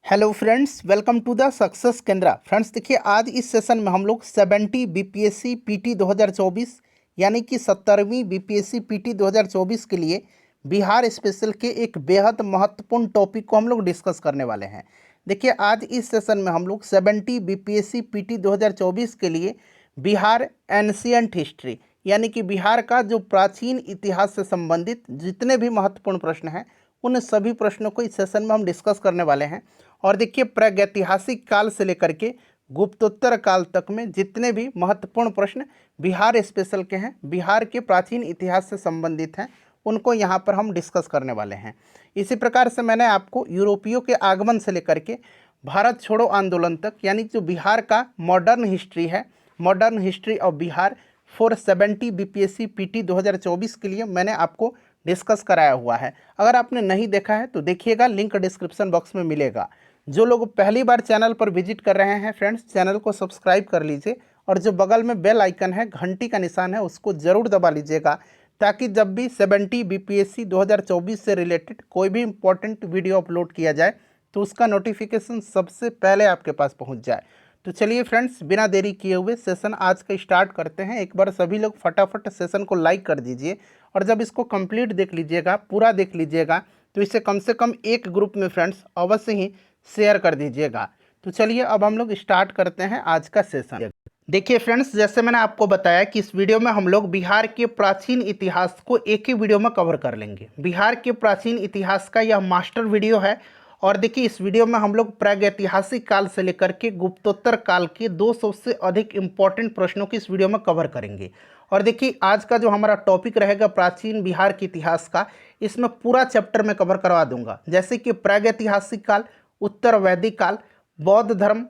Hello friends, welcome to the success Kendra. Friends देखिए, आज इस सेशन में हम लोग 70 बीपीएससी पीटी 2024 यानी कि 70वीं बीपीएससी पीटी 2024 के लिए बिहार स्पेशल के एक बेहद महत्वपूर्ण टॉपिक को हम लोग डिस्कस करने वाले हैं। देखिए, आज इस सेशन में हम लोग 70 बीपीएससी पीटी 2024 के लिए बिहार एंशिएंट हिस्ट्री यानी कि बिहार का जो प्राचीन इतिहास से संबंधित जितने भी महत्वपूर्ण प्रश्न हैं उन सभी प्रश्नों को इस सेशन में हम डिस्कस करने वाले हैं। और देखिए, प्रागैतिहासिक काल से लेकर के गुप्तोत्तर काल तक में जितने भी महत्वपूर्ण प्रश्न बिहार स्पेशल के हैं, बिहार के प्राचीन इतिहास से संबंधित हैं, उनको यहाँ पर हम डिस्कस करने वाले हैं। इसी प्रकार से मैंने आपको यूरोपियों के आगमन से लेकर के भारत छोड़ो आंदोलन तक यानी जो बिहार का मॉडर्न हिस्ट्री है, modern history of Bihar for 70 BPSC PT 2024 के लिए मैंने आपको डिस्कस कराया हुआ है। अगर आपने नहीं देखा है तो देखिएगा, लिंक डिस्क्रिप्शन बॉक्स में मिलेगा। जो लोग पहली बार चैनल पर विजिट कर रहे हैं फ्रेंड्स, चैनल को सब्सक्राइब कर लीजिए और जो बगल में बेल आइकन है, घंटी का निशान है, उसको ज़रूर दबा लीजिएगा ताकि जब भी 70 बीपीएससी 2024 से रिलेटेड कोई भी इंपॉर्टेंट वीडियो अपलोड किया जाए तो उसका नोटिफिकेशन सबसे पहले आपके पास पहुंच जाए। तो चलिए फ्रेंड्स, बिना देरी किए हुए सेशन आज का स्टार्ट करते हैं। एक बार सभी लोग फटाफट सेशन को लाइक कर दीजिए और जब इसको कंप्लीट देख लीजिएगा, पूरा देख लीजिएगा, तो इसे कम से कम एक ग्रुप में फ्रेंड्स अवश्य ही शेयर कर दीजिएगा। तो चलिए अब हम लोग स्टार्ट करते हैं आज का सेशन। देखिए फ्रेंड्स, जैसे मैंने आपको बताया कि इस वीडियो में हम लोग बिहार के प्राचीन इतिहास को एक ही वीडियो में कवर कर लेंगे। बिहार के प्राचीन इतिहास का यह मास्टर वीडियो है और देखिए, इस वीडियो में हम लोग प्रागैतिहासिक काल से लेकर के गुप्तोत्तर काल के 200 से अधिक इंपॉर्टेंट प्रश्नों की इस वीडियो में कवर करेंगे। और देखिए, आज का जो हमारा टॉपिक रहेगा प्राचीन बिहार के इतिहास का, इसमें पूरा चैप्टर में कवर करवा दूंगा, जैसे कि प्रागैतिहासिक काल, उत्तर वैदिक काल, बौद्ध धर्म,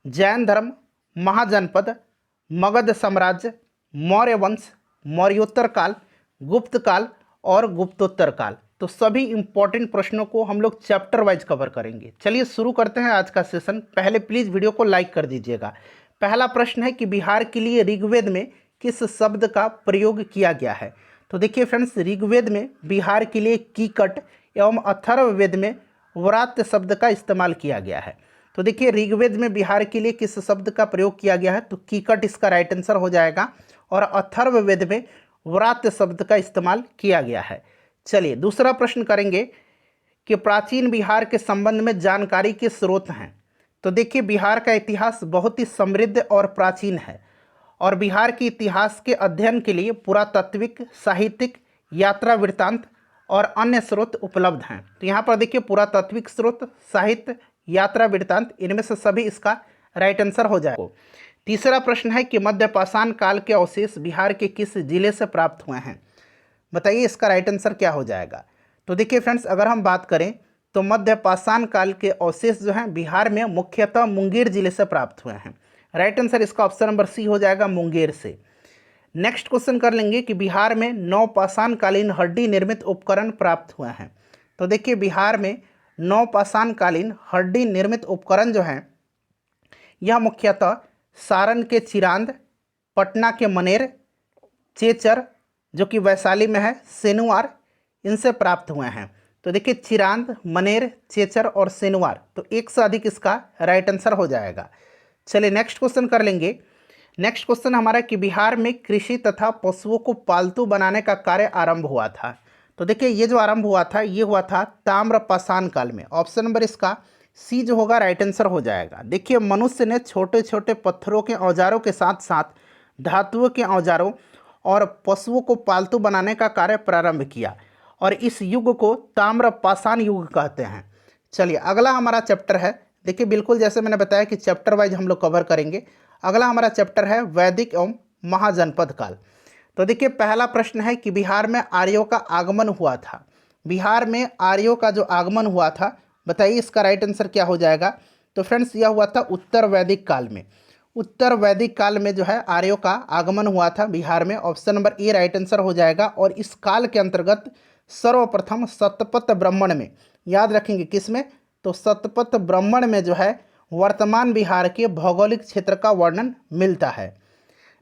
जैन धर्म, महाजनपद, मगध साम्राज्य, मौर्य वंश, मौर्योत्तर काल, गुप्त काल और गुप्तोत्तर काल। तो सभी इंपॉर्टेंट प्रश्नों को हम लोग चैप्टर वाइज कवर करेंगे। चलिए शुरू करते हैं आज का सेशन। पहले प्लीज़ वीडियो को लाइक कर दीजिएगा। पहला प्रश्न है कि बिहार के लिए ऋग्वेद में किस शब्द का प्रयोग किया गया है। तो देखिए फ्रेंड्स, ऋग्वेद में बिहार के लिए कीकट एवं अथर्ववेद में व्रात्य शब्द का इस्तेमाल किया गया है। तो देखिए, ऋग्वेद में बिहार के लिए किस शब्द का प्रयोग किया गया है, तो कीकट इसका राइट आंसर हो जाएगा। और अथर्ववेद में व्रात्य शब्द का इस्तेमाल किया गया है। चलिए दूसरा प्रश्न करेंगे कि प्राचीन बिहार के संबंध में जानकारी के स्रोत हैं। तो देखिए, बिहार का इतिहास बहुत ही समृद्ध और प्राचीन है और बिहार के इतिहास के अध्ययन के लिए पुरातात्विक, साहित्यिक, यात्रा वृत्तांत और अन्य स्रोत उपलब्ध हैं। तो यहाँ पर देखिए, पुरातात्विक स्रोत, साहित्य, यात्रा वृत्तांत, इनमें से सभी इसका राइट आंसर हो जाएगा। तीसरा प्रश्न है कि मध्यपाषाण काल के अवशेष बिहार के किस जिले से प्राप्त हुए हैं। बताइए इसका राइट आंसर क्या हो जाएगा। तो देखिए फ्रेंड्स, अगर हम बात करें तो मध्यपाषाण काल के अवशेष जो हैं बिहार में मुख्यतः मुंगेर जिले से प्राप्त हुए हैं। राइट आंसर इसका ऑप्शन नंबर सी हो जाएगा, मुंगेर से। नेक्स्ट क्वेश्चन कर लेंगे कि बिहार में नवपाषाण कालीन हड्डी निर्मित उपकरण प्राप्त हुए हैं। तो देखिए, बिहार में नवपाषाण कालीन हड्डी निर्मित उपकरण जो हैं यह मुख्यतः सारण के चिरांद, पटना के मनेर, चेचर जो कि वैशाली में है, सेनुआर, इनसे प्राप्त हुए हैं। तो देखिए, चिरांद, मनेर, चेचर और सेनुआर, तो एक से अधिक इसका राइट आंसर हो जाएगा। चलिए नेक्स्ट क्वेश्चन कर लेंगे। नेक्स्ट क्वेश्चन हमारा कि बिहार में कृषि तथा पशुओं को पालतू बनाने का कार्य आरंभ हुआ था। तो देखिए, ये जो आरंभ हुआ था ये हुआ था ताम्रपाषाण काल में। ऑप्शन नंबर इसका सी जो होगा राइट आंसर हो जाएगा। देखिए, मनुष्य ने छोटे छोटे पत्थरों के औजारों के साथ साथ धातुओं के औजारों और पशुओं को पालतू बनाने का कार्य प्रारंभ किया और इस युग को ताम्रपाषाण युग कहते हैं। चलिए अगला हमारा चैप्टर है, देखिए बिल्कुल जैसे मैंने बताया कि चैप्टर वाइज हम लोग कवर करेंगे। अगला हमारा चैप्टर है वैदिक एवं महाजनपद काल। तो देखिए, पहला प्रश्न है कि बिहार में आर्यों का आगमन हुआ था। बिहार में आर्यों का जो आगमन हुआ था, बताइए इसका राइट आंसर क्या हो जाएगा। तो फ्रेंड्स, यह हुआ था उत्तर वैदिक काल में। उत्तर वैदिक काल में जो है आर्यों का आगमन हुआ था बिहार में। Option number A right answer हो जाएगा। और इस काल के अंतर्गत सर्वप्रथम शतपथ ब्राह्मण में, याद रखेंगे किस में, तो शतपथ ब्राह्मण में जो है वर्तमान बिहार के भौगोलिक क्षेत्र का वर्णन मिलता है।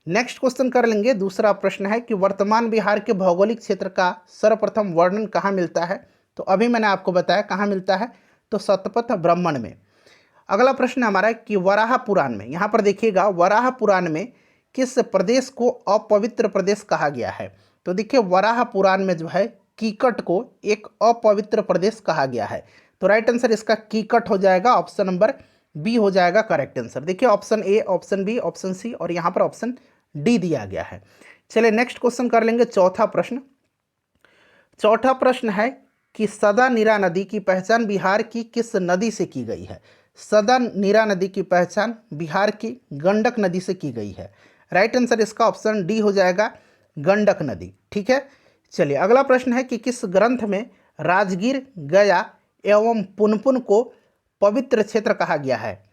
नेक्स्ट क्वेश्चन कर लेंगे। दूसरा प्रश्न है कि वर्तमान बिहार के भौगोलिक क्षेत्र का सर्वप्रथम वर्णन कहाँ मिलता है। तो अभी मैंने आपको बताया कहाँ मिलता है, तो शतपथ ब्राह्मण में। अगला प्रश्न हमारा है कि वराह पुराण में, यहाँ पर देखिएगा वराह पुराण में किस प्रदेश को अपवित्र प्रदेश कहा गया है। तो देखिए वराह पुराण में जो है कीकट को एक अपवित्र प्रदेश कहा गया है। तो राइट आंसर इसका कीकट हो जाएगा, ऑप्शन नंबर बी हो जाएगा करेक्ट आंसर। देखिए option A, option B, option C और यहाँ पर ऑप्शन डी दिया गया है। चलिए नेक्स्ट क्वेश्चन कर लेंगे चौथा प्रश्न। चौथा प्रश्न है कि सदा नीरा नदी की पहचान बिहार की किस नदी से की गई है। सदा नीरा नदी की पहचान बिहार की गंडक नदी से की गई है। राइट आंसर इसका ऑप्शन डी हो जाएगा गंडक नदी। ठीक है, चलिए अगला प्रश्न है कि किस ग्रंथ में राजगीर, गया एवं पुनपुन को पवित्र क्षेत्र कहा गया है।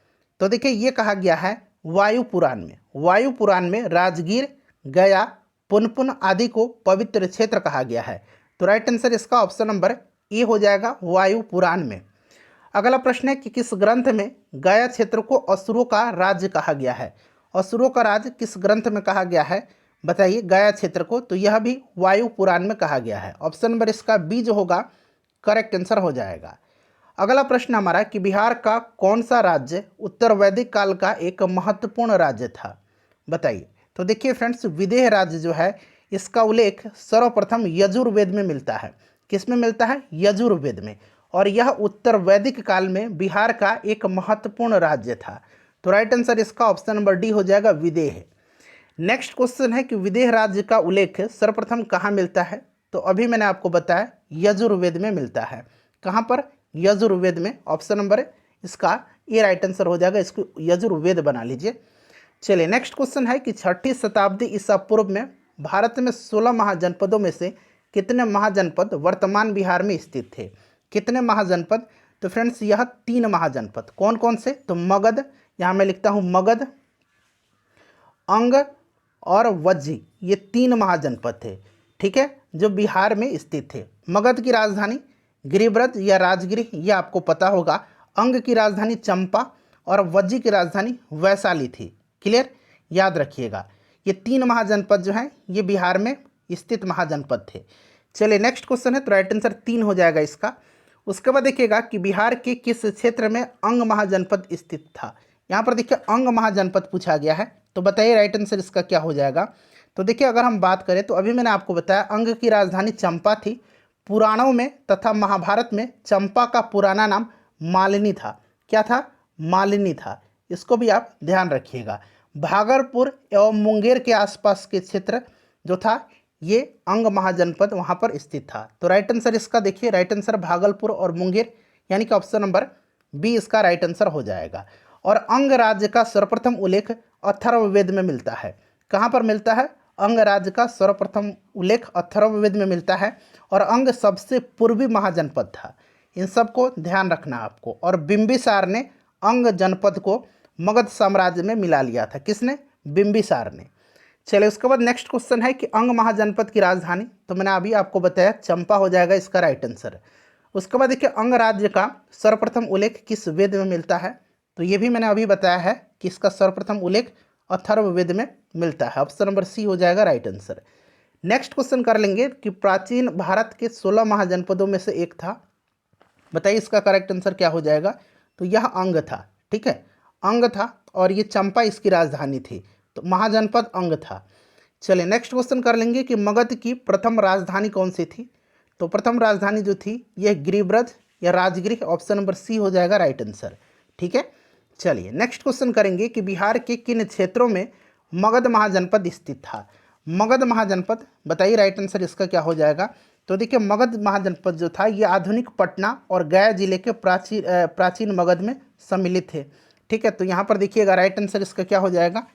तो देखिए ये कहा गया है वायु पुराण में। वायु पुराण में राजगीर, गया, पुनपुन आदि को पवित्र क्षेत्र कहा गया है। तो राइट आंसर इसका ऑप्शन नंबर ए हो जाएगा वायु पुराण में। अगला प्रश्न है कि किस ग्रंथ में गया क्षेत्र को असुरों का राज्य कहा गया है। असुरों का राज्य किस ग्रंथ में कहा गया है बताइए गया क्षेत्र को। तो यह भी वायु पुराण में कहा गया है। ऑप्शन नंबर इसका बी जो होगा करेक्ट आंसर हो जाएगा। अगला प्रश्न हमारा कि बिहार का कौन सा राज्य उत्तर वैदिक काल का एक महत्वपूर्ण राज्य था बताइए। तो देखिए फ्रेंड्स विदेह राज्य जो है इसका उल्लेख सर्वप्रथम यजुर्वेद में मिलता है। किस में मिलता है? यजुर्वेद में। और यह उत्तर वैदिक काल में बिहार का एक महत्वपूर्ण राज्य था। तो राइट आंसर इसका ऑप्शन नंबर डी हो जाएगा विदेह। नेक्स्ट क्वेश्चन है कि विदेह राज्य का उल्लेख सर्वप्रथम कहाँ मिलता है। तो अभी मैंने आपको बताया यजुर्वेद में मिलता है। कहाँ पर? यजुर्वेद में। ऑप्शन नंबर इसका ये राइट आंसर हो जाएगा, इसको यजुर्वेद बना लीजिए। चलिए नेक्स्ट क्वेश्चन है कि 6ठी शताब्दी ईसा पूर्व में भारत में 16 महाजनपदों में से कितने महाजनपद वर्तमान बिहार में स्थित थे। कितने महाजनपद? तो फ्रेंड्स यह 3 महाजनपद। कौन कौन से? तो मगध, यहाँ मैं लिखता हूँ मगध, अंग और वज्जी, ये 3 महाजनपद थे। ठीक है, जो बिहार में स्थित थे। मगध की राजधानी गिरिब्रज या राजगिरी ये आपको पता होगा। अंग की राजधानी चंपा और वज्जी की राजधानी वैशाली थी। क्लियर, याद रखिएगा। ये 3 महाजनपद जो हैं ये बिहार में स्थित महाजनपद थे। चलिए नेक्स्ट क्वेश्चन है, तो राइट आंसर 3 हो जाएगा इसका। उसके बाद देखिएगा कि बिहार के किस क्षेत्र में अंग महाजनपद स्थित था। यहाँ पर देखिए अंग महाजनपद पूछा गया है। तो बताइए राइट आंसर इसका क्या हो जाएगा। तो देखिए अगर हम बात करें तो अभी मैंने आपको बताया अंग की राजधानी चंपा थी। पुराणों में तथा महाभारत में चंपा का पुराना नाम मालिनी था। क्या था? मालिनी था। इसको भी आप ध्यान रखिएगा। भागलपुर एवं मुंगेर के आसपास के क्षेत्र जो था ये अंग महाजनपद वहाँ पर स्थित था। तो राइट आंसर इसका देखिए राइट आंसर भागलपुर और मुंगेर, यानी कि ऑप्शन नंबर बी इसका राइट आंसर हो जाएगा। और अंग राज्य का सर्वप्रथम उल्लेख अथर्ववेद में मिलता है। कहाँ पर मिलता है? अंग राज्य का सर्वप्रथम उल्लेख अथर्ववेद में मिलता है। और अंग सबसे पूर्वी महाजनपद था। इन सबको ध्यान रखना आपको। और बिंबिसार ने अंग जनपद को मगध साम्राज्य में मिला लिया था। किसने? बिंबिसार ने। चलिए उसके बाद नेक्स्ट क्वेश्चन है कि अंग महाजनपद की राजधानी, तो मैंने अभी आपको बताया चंपा हो जाएगा इसका राइट आंसर। उसके बाद देखिए अंग राज्य का सर्वप्रथम उल्लेख किस वेद में मिलता है। तो ये भी मैंने अभी बताया है कि इसका सर्वप्रथम उल्लेख अथर्ववेद में मिलता है। ऑप्शन नंबर सी हो जाएगा राइट आंसर। नेक्स्ट क्वेश्चन कर लेंगे कि प्राचीन भारत के 16 महाजनपदों में से एक था। बताइए इसका करेक्ट आंसर क्या हो जाएगा। तो यह अंग था। ठीक है, अंग था और ये चंपा इसकी राजधानी थी। तो महाजनपद अंग था। चलिए नेक्स्ट क्वेश्चन कर लेंगे कि मगध की प्रथम राजधानी कौन सी थी। तो प्रथम राजधानी जो थी यह गिरिब्रज या राजगिरी, ऑप्शन नंबर सी हो जाएगा राइट आंसर। ठीक है, चलिए नेक्स्ट क्वेश्चन करेंगे कि बिहार के किन क्षेत्रों में मगध महाजनपद स्थित था। मगध महाजनपद बताइए राइट आंसर इसका क्या हो जाएगा। तो देखिए मगध महाजनपद जो था ये आधुनिक पटना और गया जिले के प्राचीन मगध में सम्मिलित थे। ठीक है, तो यहाँ पर देखिएगा राइट आंसर इसका क्या हो जाएगा।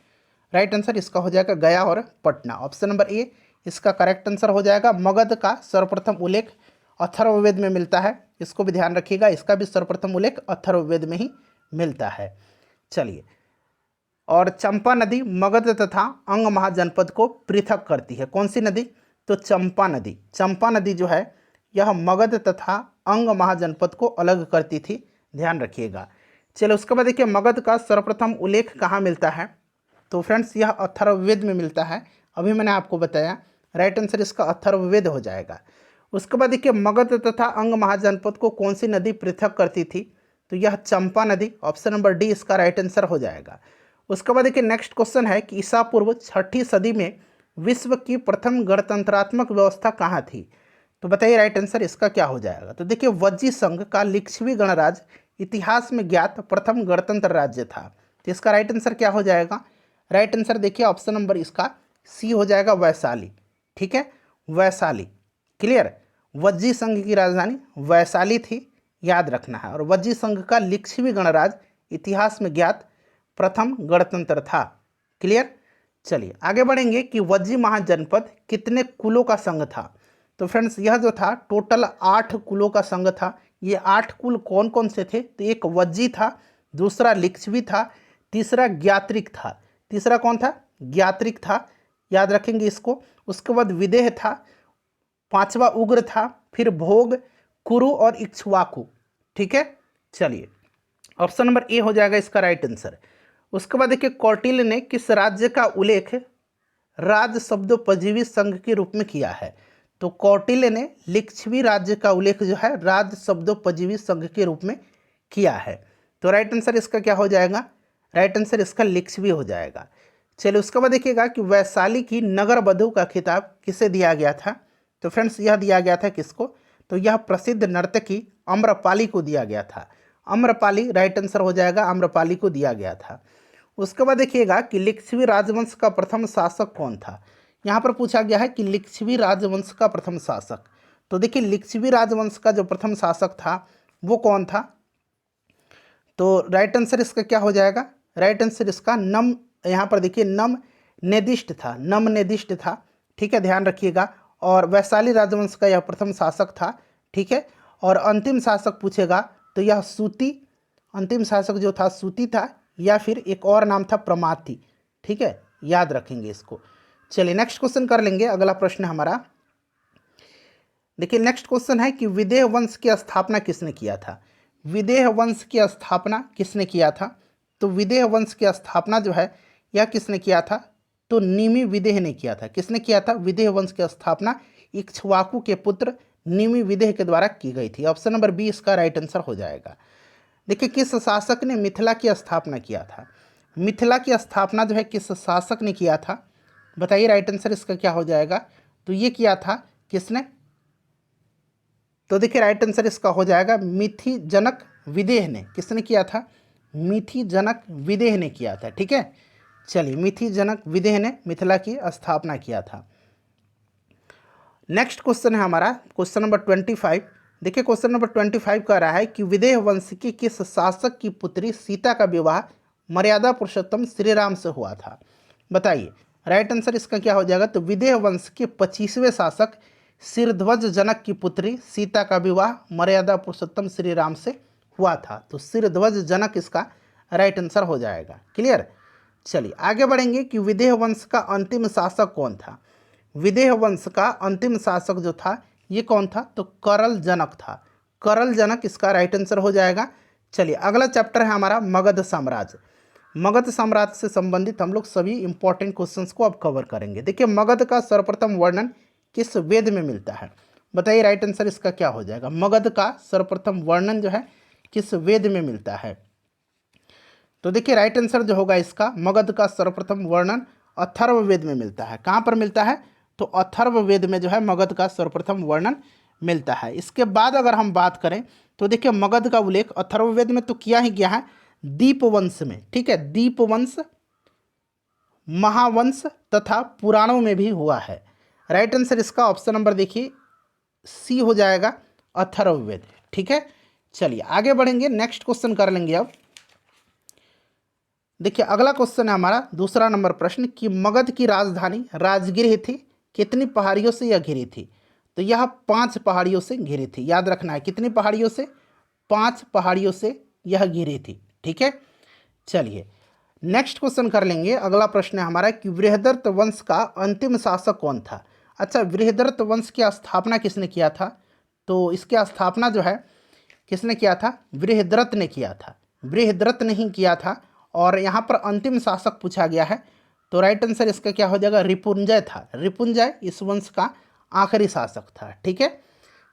राइट आंसर इसका हो जाएगा गया और पटना। ऑप्शन नंबर ए इसका करेक्ट आंसर हो जाएगा। मगध का सर्वप्रथम उल्लेख अथर्ववेद में मिलता है। इसको भी ध्यान रखिएगा, इसका भी सर्वप्रथम उल्लेख अथर्ववेद में ही मिलता है। चलिए, और चंपा नदी मगध तथा अंग महाजनपद को पृथक करती है। कौन सी नदी? तो चंपा नदी। चंपा नदी जो है यह मगध तथा अंग महाजनपद को अलग करती थी, ध्यान रखिएगा। चलो उसके बाद देखिए मगध का सर्वप्रथम उल्लेख कहाँ मिलता है। तो फ्रेंड्स यह अथर्ववेद में मिलता है। अभी मैंने आपको बताया राइट आंसर इसका अथर्ववेद हो जाएगा। उसके बाद देखिए मगध तथा अंग महाजनपद को कौन सी नदी पृथक करती थी। तो यह चंपा नदी, ऑप्शन नंबर डी इसका राइट आंसर हो जाएगा। उसके बाद देखिए नेक्स्ट क्वेश्चन है कि ईसा पूर्व 6ठी सदी में विश्व की प्रथम गणतंत्रात्मक व्यवस्था कहाँ थी? तो बताइए राइट आंसर इसका क्या हो जाएगा। तो देखिए वज्जी संघ का लिच्छवी गणराज्य इतिहास में ज्ञात प्रथम गणतंत्र राज्य था। तो इसका राइट आंसर क्या हो जाएगा? राइट आंसर देखिए ऑप्शन नंबर इसका सी हो जाएगा, वैशाली। ठीक है, वैशाली। क्लियर। वज्जी संघ की राजधानी वैशाली थी, याद रखना है। और वज्जी संघ का लिच्छवी गणराज्य इतिहास में ज्ञात प्रथम गणतंत्र था। क्लियर। चलिए आगे बढ़ेंगे कि वज्जी महाजनपद कितने कुलों का संघ था? तो फ्रेंड्स यह जो था टोटल 8 कुलों का संघ था। ये 8 कुल कौन कौन से थे? तो एक वज्जी था, दूसरा लिच्छवी था, तीसरा ज्ञात्रिक था। तीसरा कौन था? ज्ञात्रिक था, याद रखेंगे इसको। उसके बाद विदेह था, पांचवा उग्र था, फिर भोग, कुरु और इक्ष्वाकु। ठीक है, चलिए ऑप्शन नंबर ए हो जाएगा इसका राइट आंसर। उसके बाद देखिए कौटिल्य ने किस राज्य का उल्लेख राज शब्दोपजीवी संघ के रूप में किया है? तो कौटिल्य ने लिच्छवी राज्य का उल्लेख जो है राज शब्दोपजीवी संघ के रूप में किया है। तो राइट आंसर इसका क्या हो जाएगा? राइट आंसर इसका लिच्छवी हो जाएगा। चलिए उसके बाद देखिएगा कि वैशाली की नगर बधू का खिताब किसे दिया गया था? तो फ्रेंड्स यह दिया गया था किसको? तो यह प्रसिद्ध नर्तकी आम्रपाली को दिया गया था। आम्रपाली राइट आंसर हो जाएगा, आम्रपाली को दिया गया था। उसके बाद देखिएगा कि लिच्छवी राजवंश का प्रथम शासक कौन था? यहाँ पर पूछा गया है कि लिच्छवी राजवंश का प्रथम शासक। तो देखिए लिच्छवी राजवंश का जो प्रथम शासक था वो कौन था? तो राइट आंसर इसका क्या हो जाएगा? राइट आंसर इसका नम, यहाँ पर देखिए नम नेदिष्ट था, नम नेदिष्ट था। ठीक है, ध्यान रखिएगा। और वैशाली राजवंश का यह प्रथम शासक था। ठीक है, और अंतिम शासक पूछेगा तो यह सूती, अंतिम शासक जो था सूती था, या फिर एक और नाम था प्रमाति। ठीक है, याद रखेंगे इसको। चलिए नेक्स्ट क्वेश्चन कर लेंगे। अगला प्रश्न हमारा देखिए नेक्स्ट क्वेश्चन है कि विदेह वंश की स्थापना किसने किया था? विदेह वंश की स्थापना किसने किया था? तो विदेह वंश की स्थापना जो है यह किसने किया था? तो निमि विदेह ने किया था। किसने किया था? विदेह वंश की स्थापना इक्ष्वाकु के पुत्र निमि विदेह के द्वारा की गई थी। ऑप्शन नंबर बी इसका राइट आंसर हो जाएगा। देखिए किस शासक ने मिथिला की स्थापना किया था? मिथिला की स्थापना जो है किस शासक ने किया था? बताइए राइट आंसर इसका क्या हो जाएगा? तो ये किया था किसने? तो देखिए राइट आंसर इसका हो जाएगा मिथि जनक विदेह ने। किसने किया था? मिथि जनक विदेह ने किया था। ठीक है, चलिए मिथि जनक विदेह ने मिथिला की स्थापना किया था। नेक्स्ट क्वेश्चन है हमारा क्वेश्चन नंबर 25। देखिए क्वेश्चन नंबर 25 कह रहा है कि विदेह वंश की किस शासक की पुत्री सीता का विवाह मर्यादा पुरुषोत्तम श्री राम से हुआ था? बताइए राइट आंसर इसका क्या हो जाएगा? तो विदेह वंश के 25वें शासक सिरध्वज जनक की पुत्री सीता का विवाह मर्यादा पुरुषोत्तम श्री राम से हुआ था। तो सिरध्वज जनक इसका राइट आंसर हो जाएगा। क्लियर। चलिए आगे बढ़ेंगे कि विदेह वंश का अंतिम शासक कौन था? विदेह वंश का अंतिम शासक जो था ये कौन था? तो करल जनक था। करल जनक इसका राइट आंसर हो जाएगा। चलिए अगला चैप्टर है हमारा मगध साम्राज्य। मगध साम्राज्य से संबंधित हम लोग सभी इंपॉर्टेंट क्वेश्चंस को अब कवर करेंगे। देखिए मगध का सर्वप्रथम वर्णन किस वेद में मिलता है? बताइए राइट आंसर इसका क्या हो जाएगा? मगध का सर्वप्रथम वर्णन जो है किस वेद में मिलता है? तो देखिए राइट आंसर जो होगा इसका मगध का सर्वप्रथम वर्णन अथर्ववेद में मिलता है। कहाँ पर मिलता है? तो अथर्ववेद में जो है मगध का सर्वप्रथम वर्णन मिलता है। इसके बाद अगर हम बात करें तो देखिए मगध का उल्लेख अथर्ववेद में तो किया ही गया है, दीपवंश में। ठीक है, दीपवंश, महावंश तथा पुराणों में भी हुआ है। राइट आंसर इसका ऑप्शन नंबर देखिए सी हो जाएगा, अथर्ववेद। ठीक है, चलिए आगे बढ़ेंगे, नेक्स्ट क्वेश्चन कर लेंगे अब। देखिए अगला क्वेश्चन है हमारा दूसरा नंबर प्रश्न कि मगध की राजधानी राजगृह थी, कितनी पहाड़ियों से यह घिरी थी? तो यह 5 पहाड़ियों से घिरी थी। याद रखना है कितनी पहाड़ियों से? 5 पहाड़ियों से यह घिरी थी। ठीक है, चलिए नेक्स्ट क्वेश्चन कर लेंगे। अगला प्रश्न है हमारा कि बृहदर्त वंश का अंतिम शासक कौन था? अच्छा, बृहदर्त वंश की स्थापना किसने किया था? तो इसकी स्थापना जो है किसने किया था? बृहद्रथ ने किया था। बृहद्रथ ने ही किया था। और यहाँ पर अंतिम शासक पूछा गया है तो राइट आंसर इसका क्या हो जाएगा? रिपुंजय था। रिपुंजय इस वंश का आखिरी शासक था। ठीक है,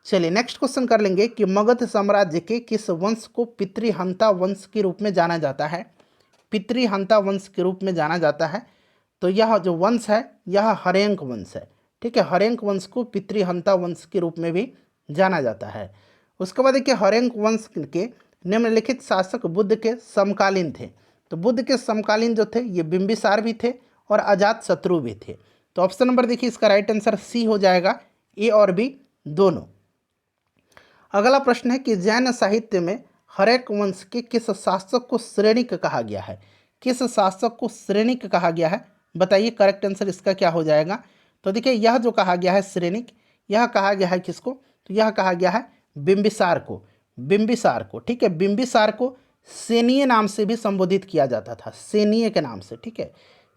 चलिए नेक्स्ट क्वेश्चन कर लेंगे कि मगध साम्राज्य के किस वंश को पितृहंता वंश के रूप में जाना जाता है। पितृहंता वंश के रूप में जाना जाता है। तो यह जो वंश है यह हर्यंक वंश है। ठीक है, हर्यंक वंश को पितृहंता वंश के रूप में भी जाना जाता है। उसके बाद देखिए हर्यंक वंश के निम्नलिखित शासक बुद्ध के समकालीन थे। तो बुद्ध के समकालीन जो थे ये बिंबिसार भी थे और अजात शत्रु भी थे। तो ऑप्शन नंबर देखिए इसका राइट आंसर सी हो जाएगा, ए और बी दोनों। अगला प्रश्न है कि जैन साहित्य में हर्यक वंश के किस शासक को श्रेणिक कहा गया है। किस शासक को श्रेणिक कहा गया है, बताइए करेक्ट आंसर इसका क्या हो जाएगा। तो देखिए यह जो कहा गया है श्रेणिक, यह कहा गया है किसको, तो यह कहा गया है बिंबिसार को। बिंबिसार को, ठीक है, बिंबिसार को सेनीय नाम से भी संबोधित किया जाता था, सेनीय के नाम से। ठीक है,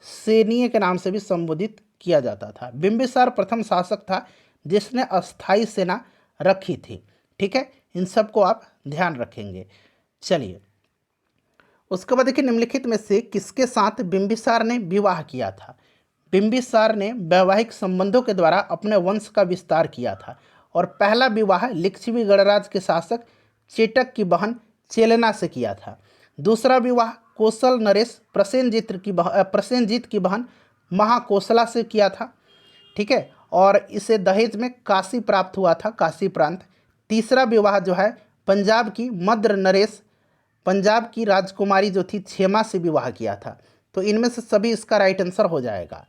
सेनीय के नाम से भी संबोधित किया जाता था। बिंबिसार प्रथम शासक था जिसने अस्थाई सेना रखी थी। ठीक है, इन सब को आप ध्यान रखेंगे। चलिए उसके बाद देखिए निम्नलिखित में से किसके साथ बिंबिसार ने विवाह किया था। बिंबिसार ने वैवाहिक संबंधों के द्वारा अपने वंश का विस्तार किया था और पहला विवाह लिच्छवी गणराज के शासक चेटक की बहन चेलेना से किया था। दूसरा विवाह कौशल नरेश प्रसेनजीत की बहन महाकोसला से किया था। ठीक है, और इसे दहेज में काशी प्राप्त हुआ था, काशी प्रांत। तीसरा विवाह जो है पंजाब की मद्र नरेश, पंजाब की राजकुमारी जो थी क्षेमा से विवाह किया था। तो इनमें से सभी इसका राइट आंसर हो जाएगा।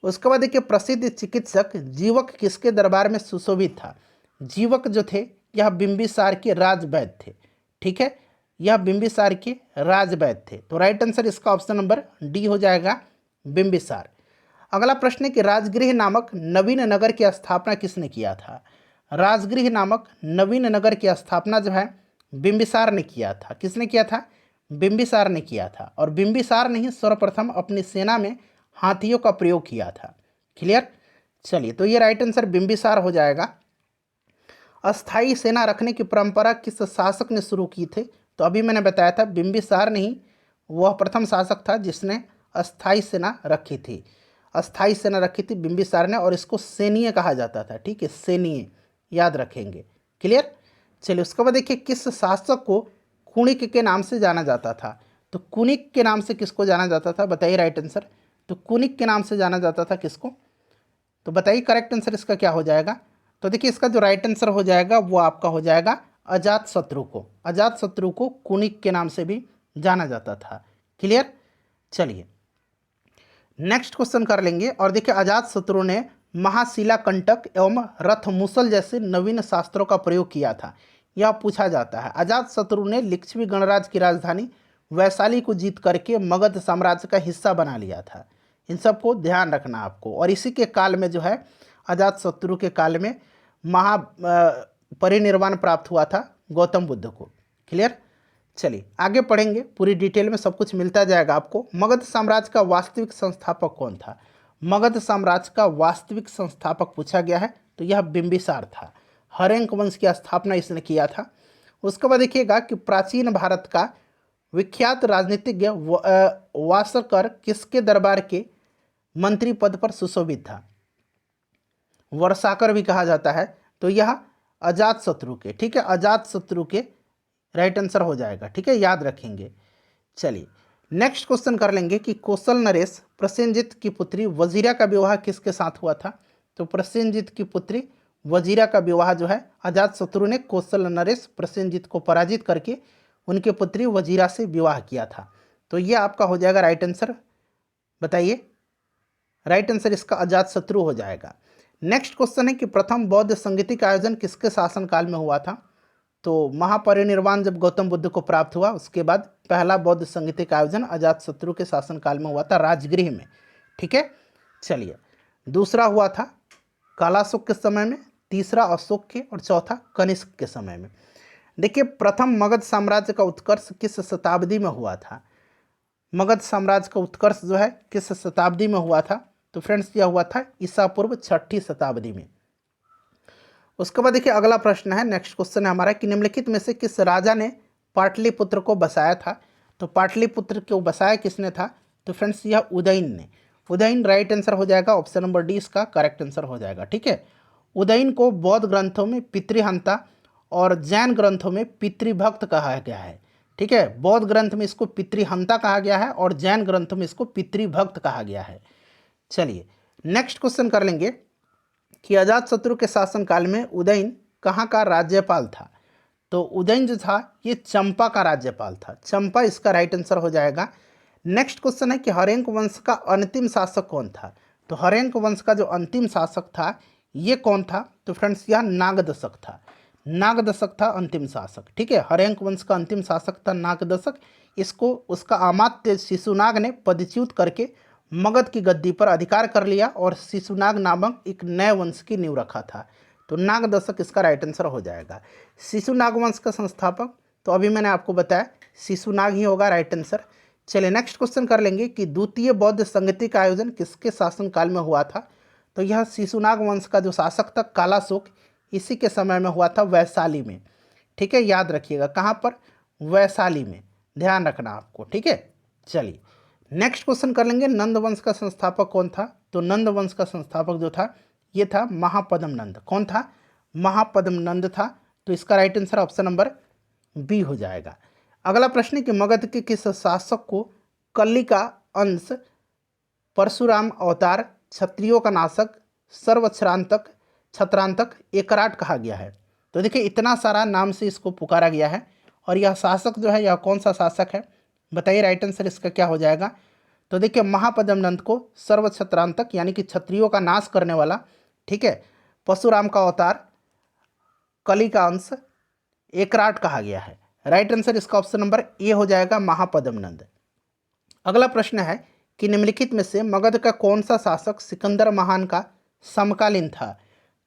उसके बाद देखिए प्रसिद्ध चिकित्सक जीवक किसके दरबार में सुशोभित था। जीवक जो थे यह बिंबिसार के राजवैद्य थे। ठीक है, यह बिंबिसार के राजवैद्य थे। तो राइट आंसर इसका ऑप्शन नंबर डी हो जाएगा, बिंबिसार। अगला प्रश्न है कि राजगृह नामक नवीन नगर की स्थापना किसने किया था। राजगृह नामक नवीन नगर की स्थापना जो है बिंबिसार ने किया था। किसने किया था, बिंबिसार ने किया था। और बिंबिसार ने ही सर्वप्रथम अपनी सेना में हाथियों का प्रयोग किया था। क्लियर, चलिए तो ये राइट आंसर बिंबिसार हो जाएगा। अस्थाई सेना रखने की परंपरा किस शासक ने शुरू की थी। तो अभी मैंने बताया था बिंबिसार ने ही वह प्रथम शासक था जिसने अस्थाई सेना रखी थी। अस्थाई सेना रखी थी बिंबिसार ने, और इसको सैनीय कहा जाता था। ठीक है, सैनीय याद रखेंगे। क्लियर, चलिए उसके बाद देखिए किस शासक को कुणिक के नाम से जाना जाता था। तो कुणिक के नाम से किसको जाना जाता था, बताइए राइट आंसर। तो कुणिक के नाम से जाना जाता था किसको, तो बताइए करेक्ट आंसर इसका क्या हो जाएगा। तो देखिए इसका जो राइट आंसर हो जाएगा वो आपका हो जाएगा अजात शत्रु को। अजात शत्रु को कुणिक के नाम से भी जाना जाता था। क्लियर, चलिए नेक्स्ट क्वेश्चन कर लेंगे। और देखिए अजात शत्रु ने महाशिला कंटक एवं रथमुसल जैसे नवीन शास्त्रों का प्रयोग किया था, यह पूछा जाता है। अजात शत्रु ने लिच्छवी गणराज्य की राजधानी वैशाली को जीत करके मगध साम्राज्य का हिस्सा बना लिया था। इन सब को ध्यान रखना आपको। और इसी के काल में जो है अजात शत्रु के काल में परिनिर्वाण प्राप्त हुआ था गौतम बुद्ध को। क्लियर, चलिए आगे पढ़ेंगे, पूरी डिटेल में सब कुछ मिलता जाएगा आपको। मगध साम्राज्य का वास्तविक संस्थापक कौन था। मगध साम्राज्य का वास्तविक संस्थापक पूछा गया है, तो यह बिंबिसार था। हर्यंक वंश की स्थापना इसने किया था। उसके बाद देखिएगा कि प्राचीन भारत का विख्यात राजनीतिज्ञ वासकर किसके दरबार के मंत्री पद पर सुशोभित था। वर्षाकर भी कहा जाता है। तो यह अजात शत्रु के, ठीक है, अजात शत्रु के राइट आंसर हो जाएगा। ठीक है, याद रखेंगे। चलिए नेक्स्ट क्वेश्चन कर लेंगे कि कौशल नरेश प्रसेनजीत की पुत्री वजीरा का विवाह किसके साथ हुआ था। तो प्रसेनजीत की पुत्री वजीरा का विवाह जो है अजात शत्रु ने कौशल नरेश प्रसेनजीत को पराजित करके उनकी पुत्री वजीरा से विवाह किया था। तो ये आपका हो जाएगा राइट आंसर। बताइए राइट आंसर इसका अजात शत्रु हो जाएगा। नेक्स्ट क्वेश्चन है कि प्रथम बौद्ध संगीति का आयोजन किसके शासनकाल में हुआ था। तो महापरिनिर्वाण जब गौतम बुद्ध को प्राप्त हुआ उसके बाद पहला बौद्ध संगीति का आयोजन अजात शत्रु के शासनकाल में हुआ था, राजगृह में। ठीक है, चलिए दूसरा हुआ था कालाशोक के समय में, तीसरा अशोक के, और चौथा कनिष्क के समय में। देखिए प्रथम मगध साम्राज्य का उत्कर्ष किस शताब्दी में हुआ था। मगध साम्राज्य का उत्कर्ष जो है किस शताब्दी में हुआ था। तो फ्रेंड्स यह हुआ था ईसा पूर्व 6ठी शताब्दी में। उसके बाद देखिए अगला प्रश्न है, नेक्स्ट क्वेश्चन है हमारा कि निम्नलिखित में से किस राजा ने पाटलिपुत्र को बसाया था। तो पाटलिपुत्र को बसाया किसने था। तो फ्रेंड्स यह उदयन ने। उदयन राइट आंसर हो जाएगा, ऑप्शन नंबर डी इसका करेक्ट आंसर हो जाएगा। ठीक है, उदयन को बौद्ध ग्रंथों में पितृहंता और जैन ग्रंथों में पितृभक्त कहा गया है। ठीक है, बौद्ध ग्रंथ में इसको पितृहंता कहा गया है और जैन ग्रंथों में इसको पितृभक्त कहा गया है। चलिए नेक्स्ट क्वेश्चन कर लेंगे कि अजातशत्रु के शासनकाल में उदयन कहाँ का राज्यपाल था। तो उदयन जो था ये चंपा का राज्यपाल था, चंपा इसका राइट आंसर हो जाएगा। नेक्स्ट क्वेश्चन है कि हर्यंक वंश का अंतिम शासक कौन था। तो हर्यंक वंश का जो अंतिम शासक था ये कौन था। तो फ्रेंड्स यह नागदशक था, नागदशक था अंतिम शासक। ठीक है, हर्यंक वंश का अंतिम शासक था नागदशक। इसको उसका अमात्य शिशुनाग ने पदच्युत करके मगध की गद्दी पर अधिकार कर लिया और शिशुनाग नामक एक नए वंश की नींव रखा था। तो नागदशक इसका राइट आंसर हो जाएगा। शिशुनाग वंश का संस्थापक तो अभी मैंने आपको बताया शिशुनाग ही होगा राइट आंसर। चलिए नेक्स्ट क्वेश्चन कर लेंगे कि द्वितीय बौद्ध संगति का आयोजन किसके शासनकाल में हुआ था। तो यह शिशुनाग वंश का जो शासक था कालाशोक, इसी के समय में हुआ था वैशाली में। ठीक है, याद रखिएगा कहाँ पर, वैशाली में, ध्यान रखना आपको। ठीक है, चलिए नेक्स्ट क्वेश्चन कर लेंगे नंद वंश का संस्थापक कौन था। तो नंद वंश का संस्थापक जो था ये था महापद्म नंद। कौन था, महापद्म नंद था। तो इसका right answer option number B हो जाएगा। अगला प्रश्न है कि मगध के किस शासक को कल्ली का अंश, परशुराम अवतार, क्षत्रियों का नाशक, सर्वक्षरांतक, छत्रांतक, एकराट कहा गया है। तो देखिए इतना सारा नाम से इसको पुकारा गया है और यह शासक जो है यह कौन सा शासक है बताइए, राइट आंसर इसका क्या हो जाएगा। तो देखिए महापद्म नंद को सर्वक्षत्रांतक यानी कि क्षत्रियों का नाश करने वाला, ठीक है, परशुराम का अवतार, कली का अंश, एकराट कहा गया है। राइट आंसर इसका ऑप्शन नंबर ए हो जाएगा, महापद्म नंद। अगला प्रश्न है कि निम्नलिखित में से मगध का कौन सा शासक सिकंदर महान का समकालीन था।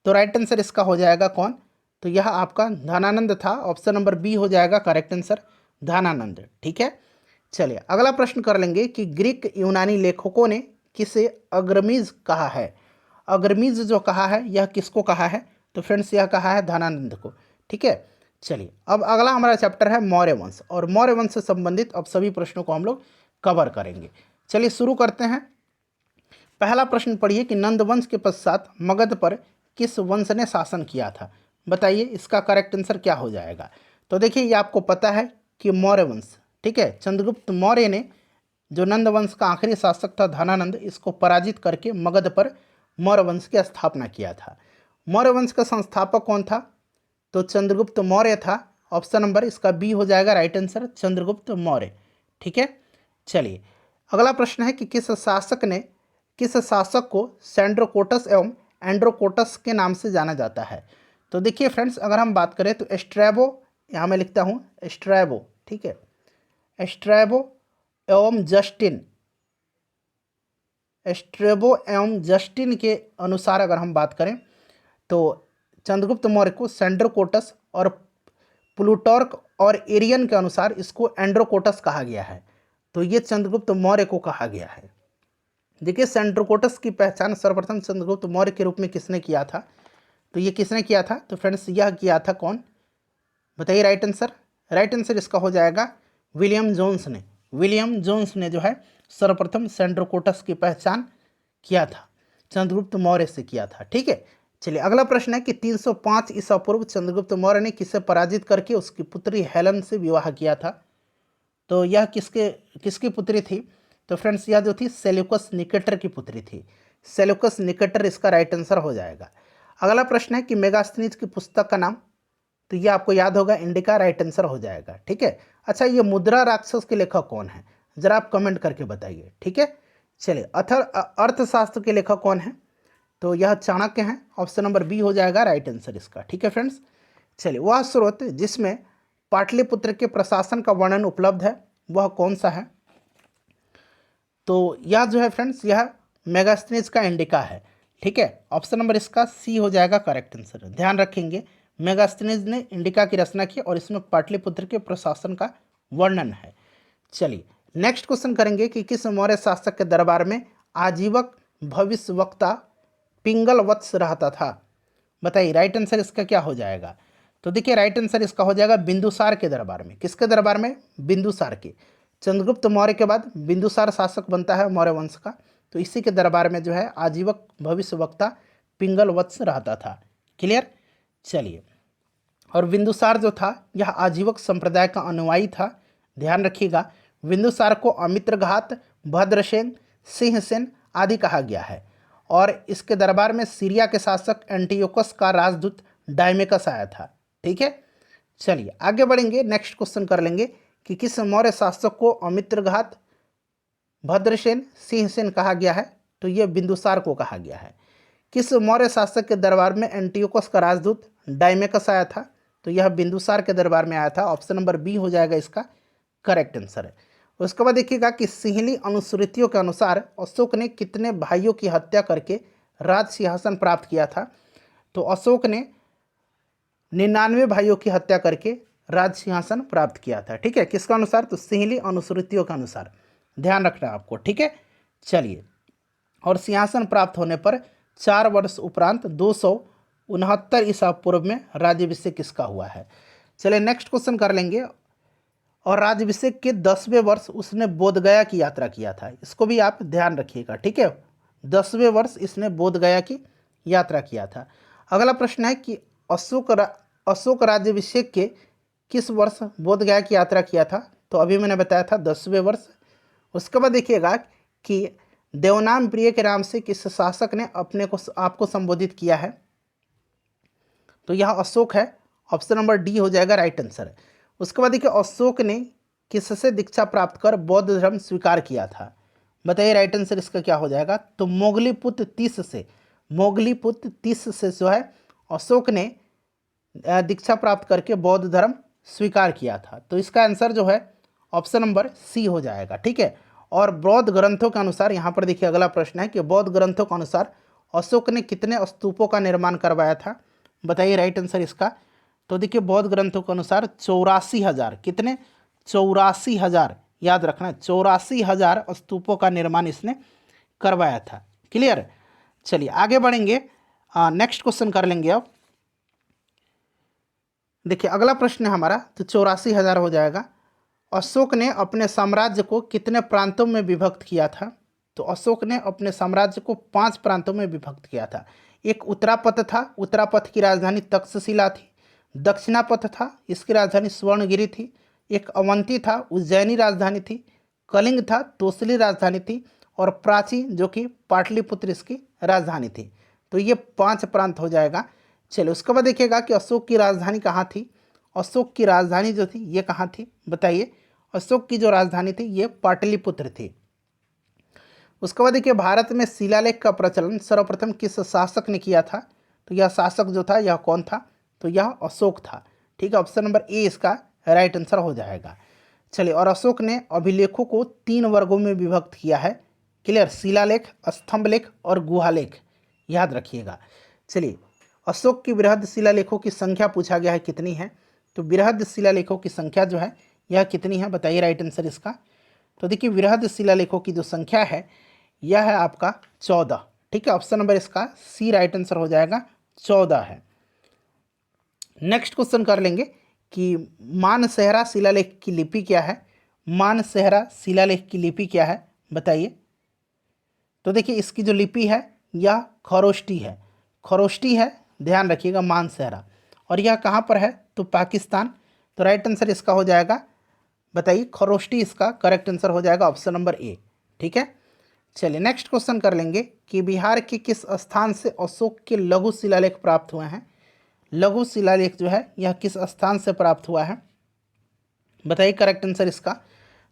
तो राइट आंसर इसका हो जाएगा कौन, तो यह आपका धनानंद था। ऑप्शन नंबर बी हो जाएगा करेक्ट आंसर, धनानंद। ठीक है, चलिए अगला प्रश्न कर लेंगे कि ग्रीक यूनानी लेखकों ने किसे अग्रमीज कहा है। अग्रमीज जो कहा है यह किसको कहा है। तो फ्रेंड्स यह कहा है धनानंद को। ठीक है, चलिए अब अगला हमारा चैप्टर है मौर्य वंश और मौर्य वंश से संबंधित अब सभी प्रश्नों को हम लोग कवर करेंगे। चलिए शुरू करते हैं। पहला प्रश्न पढ़िए कि नंद वंश के पश्चात मगध पर किस वंश ने शासन किया था। बताइए इसका करेक्ट आंसर क्या हो जाएगा। तो देखिए ये आपको पता है कि मौर्य वंश, ठीक है, चंद्रगुप्त मौर्य ने जो नंद वंश का आखिरी शासक था धनानंद, इसको पराजित करके मगध पर मौर्य वंश की स्थापना किया था। मौर्य वंश का संस्थापक कौन था। तो चंद्रगुप्त मौर्य था। ऑप्शन नंबर इसका बी हो जाएगा राइट आंसर, चंद्रगुप्त मौर्य। ठीक है, चलिए अगला प्रश्न है कि किस शासक को सैंड्रोकोटस एवं एंड्रोकोटस के नाम से जाना जाता है। तो देखिए फ्रेंड्स अगर हम बात करें तो स्ट्रैबो, यहाँ मैं लिखता हूँ स्ट्रैबो, ठीक है, स्ट्रैबो एवं जस्टिन के अनुसार अगर हम बात करें तो चंद्रगुप्त मौर्य को सैंड्रोकोटस और प्लूटार्क और एरियन के अनुसार इसको एंड्रोकोटस कहा गया है। तो ये चंद्रगुप्त मौर्य को कहा गया है। देखिए सैंड्रोकोटस की पहचान सर्वप्रथम चंद्रगुप्त मौर्य के रूप में किसने किया था। तो ये किसने किया था। तो फ्रेंड्स यह किया था कौन, बताइए राइट आंसर। राइट आंसर इसका हो जाएगा विलियम जोन्स ने। विलियम जोन्स ने जो है सर्वप्रथम सैंड्रोकोटस की पहचान किया था, चंद्रगुप्त मौर्य से किया था। ठीक है, चलिए अगला प्रश्न है कि 305 ईसा पूर्व चंद्रगुप्त मौर्य ने किसे पराजित करके उसकी पुत्री हेलन से विवाह किया था। तो यह किसकी पुत्री थी। तो फ्रेंड्स यह जो थी सेल्यूकस निकेटर की पुत्री थी। सेल्यूकस निकेटर इसका राइट आंसर हो जाएगा। अगला प्रश्न है कि मेगास्थनीज की पुस्तक का नाम। तो ये आपको याद होगा इंडिका, राइट आंसर हो जाएगा। ठीक है, अच्छा ये मुद्रा राक्षस के लेखक कौन है जरा आप कमेंट करके बताइए। ठीक है, चलिए अर्थशास्त्र के लेखक कौन है। तो यह चाणक्य हैं। ऑप्शन नंबर बी हो जाएगा राइट आंसर इसका। ठीक है फ्रेंड्स, चलिए वह स्रोत जिसमें पाटलिपुत्र के प्रशासन का वर्णन उपलब्ध है वह कौन सा है। तो यह जो है फ्रेंड्स यह मेगास्थनीज का इंडिका है। ठीक है, ऑप्शन नंबर इसका सी हो जाएगा करेक्ट आंसर। ध्यान रखेंगे मेगास्थनीज ने इंडिका की रचना की और इसमें पाटलिपुत्र के प्रशासन का वर्णन है। चलिए नेक्स्ट क्वेश्चन करेंगे कि किस मौर्य शासक के दरबार में आजीवक भविष्यवक्ता पिंगल वत्स रहता था। बताइए राइट आंसर इसका क्या हो जाएगा। तो देखिए राइट आंसर इसका हो जाएगा बिंदुसार के दरबार में। किसके दरबार में, बिंदुसार के। चंद्रगुप्त मौर्य के बाद बिंदुसार शासक बनता है मौर्य वंश का। तो इसी के दरबार में जो है आजीवक भविष्यवक्ता पिंगल वत्स रहता था। क्लियर। चलिए, और बिंदुसार जो था यह आजीवक संप्रदाय का अनुयायी था, ध्यान रखिएगा। बिंदुसार को अमित्रघात, भद्रसेन, सिंहसेन आदि कहा गया है। और इसके दरबार में सीरिया के शासक एंटियोकस का राजदूत डायमेकस आया था। ठीक है, चलिए आगे बढ़ेंगे। नेक्स्ट क्वेश्चन कर लेंगे कि किस मौर्य शासक को अमित्रघात, भद्रसेन, सिंहसेन कहा गया है? तो यह बिंदुसार को कहा गया है। किस मौर्य शासक के दरबार में एंटियोकस का राजदूत डायमेकस आया था? तो यह बिंदुसार के दरबार में आया था। ऑप्शन नंबर बी हो जाएगा इसका करेक्ट आंसर है। उसके बाद देखिएगा कि सिंहली अनुश्रुतियों के अनुसार अशोक ने कितने भाइयों की हत्या करके राज सिंहासन प्राप्त किया था? तो अशोक ने 99 भाइयों की हत्या करके राज सिंहासन प्राप्त किया था। ठीक है, किसका अनुसार? तो सिंहली अनुश्रुतियों के अनुसार, ध्यान रखना आपको। ठीक है, चलिए, और सिंहासन प्राप्त होने पर 4 वर्ष उपरांत 269 ईसा पूर्व में राज्याभिषेक किसका हुआ है? चलिए नेक्स्ट क्वेश्चन कर लेंगे। और राज्याभिषेक के 10वें वर्ष उसने बोधगया की यात्रा किया था। इसको भी आप ध्यान रखिएगा। ठीक है, 10वें वर्ष इसने बोधगया की यात्रा किया था। अगला प्रश्न है कि अशोक राज्याभिषेक के किस वर्ष बोधगया की यात्रा किया था? तो अभी मैंने बताया था 10वें वर्ष। उसके बाद देखिएगा कि देवनाम प्रिय के नाम से किस शासक ने अपने को आपको संबोधित किया है? तो यह अशोक है। ऑप्शन नंबर डी हो जाएगा राइट आंसर। उसके बाद देखिए अशोक ने किससे दीक्षा प्राप्त कर बौद्ध धर्म स्वीकार किया था? बताइए राइट आंसर इसका क्या हो जाएगा? तो मोगलीपुत्र तीस से जो है अशोक ने दीक्षा प्राप्त करके बौद्ध धर्म स्वीकार किया था। तो इसका आंसर जो है ऑप्शन नंबर सी हो जाएगा। ठीक है, और बौद्ध ग्रंथों के अनुसार यहाँ पर देखिए अगला प्रश्न है कि बौद्ध ग्रंथों के अनुसार अशोक ने कितने स्तूपों का निर्माण करवाया था? बताइए राइट आंसर इसका। तो देखिए बौद्ध ग्रंथों के अनुसार 84,000, कितने? 84,000, याद रखना, 84,000 स्तूपों का निर्माण इसने करवाया था। क्लियर। चलिए आगे बढ़ेंगे, नेक्स्ट क्वेश्चन कर लेंगे अब। देखिए अगला प्रश्न है हमारा, तो 84,000 हो जाएगा। अशोक ने अपने साम्राज्य को कितने प्रांतों में विभक्त किया था? तो अशोक ने अपने साम्राज्य को 5 प्रांतों में विभक्त किया था। एक उत्तरापथ था, उत्तरापथ की राजधानी तक्षशिला थी। दक्षिणापथ था, इसकी राजधानी स्वर्णगिरी थी। एक अवंती था, उज्जैनी राजधानी थी। कलिंग था, तोसली राजधानी थी। और प्राची जो कि पाटलिपुत्र इसकी राजधानी थी। तो ये 5 प्रांत हो जाएगा। चलिए उसके बाद देखिएगा कि अशोक की राजधानी कहाँ थी? अशोक की राजधानी जो थी ये कहाँ थी? बताइए। अशोक की जो राजधानी थी ये पाटलिपुत्र थी। उसके बाद देखिए भारत में शिलालेख का प्रचलन सर्वप्रथम किस शासक ने किया था? तो यह शासक जो था यह कौन था? तो यह अशोक था। ठीक है, ऑप्शन नंबर ए इसका राइट आंसर हो जाएगा। चलिए, और अशोक ने अभिलेखों को 3 वर्गों में विभक्त किया है। क्लियर, शिलालेख, स्तंभलेख और गुहालेख, याद रखिएगा। चलिए, अशोक की बृहद शिलालेखों की संख्या पूछा गया है, कितनी है? तो बृहद शिलालेखों की संख्या जो है यह कितनी है? बताइए राइट आंसर इसका। तो देखिए बृहद शिलालेखों की जो संख्या है यह है आपका 14। ठीक है, ऑप्शन नंबर इसका सी राइट आंसर हो जाएगा, 14 है। नेक्स्ट क्वेश्चन कर लेंगे कि मानसहरा शिलालेख की लिपि क्या है? मानसहरा शिलालेख की लिपि क्या है? बताइए। तो देखिए इसकी जो लिपि है यह खरोष्टी है। खरोष्टी है, ध्यान रखिएगा, मानसहरा। और यह कहाँ पर है? तो पाकिस्तान। तो राइट आंसर इसका हो जाएगा, बताइए, खरोष्टी इसका करेक्ट आंसर हो जाएगा, ऑप्शन नंबर ए। ठीक है, चलिए नेक्स्ट क्वेश्चन कर लेंगे कि बिहार के किस स्थान से अशोक के लघु शिलालेख प्राप्त हुए हैं? लघु शिलालेख जो है यह किस स्थान से प्राप्त हुआ है? बताइए करेक्ट आंसर इसका।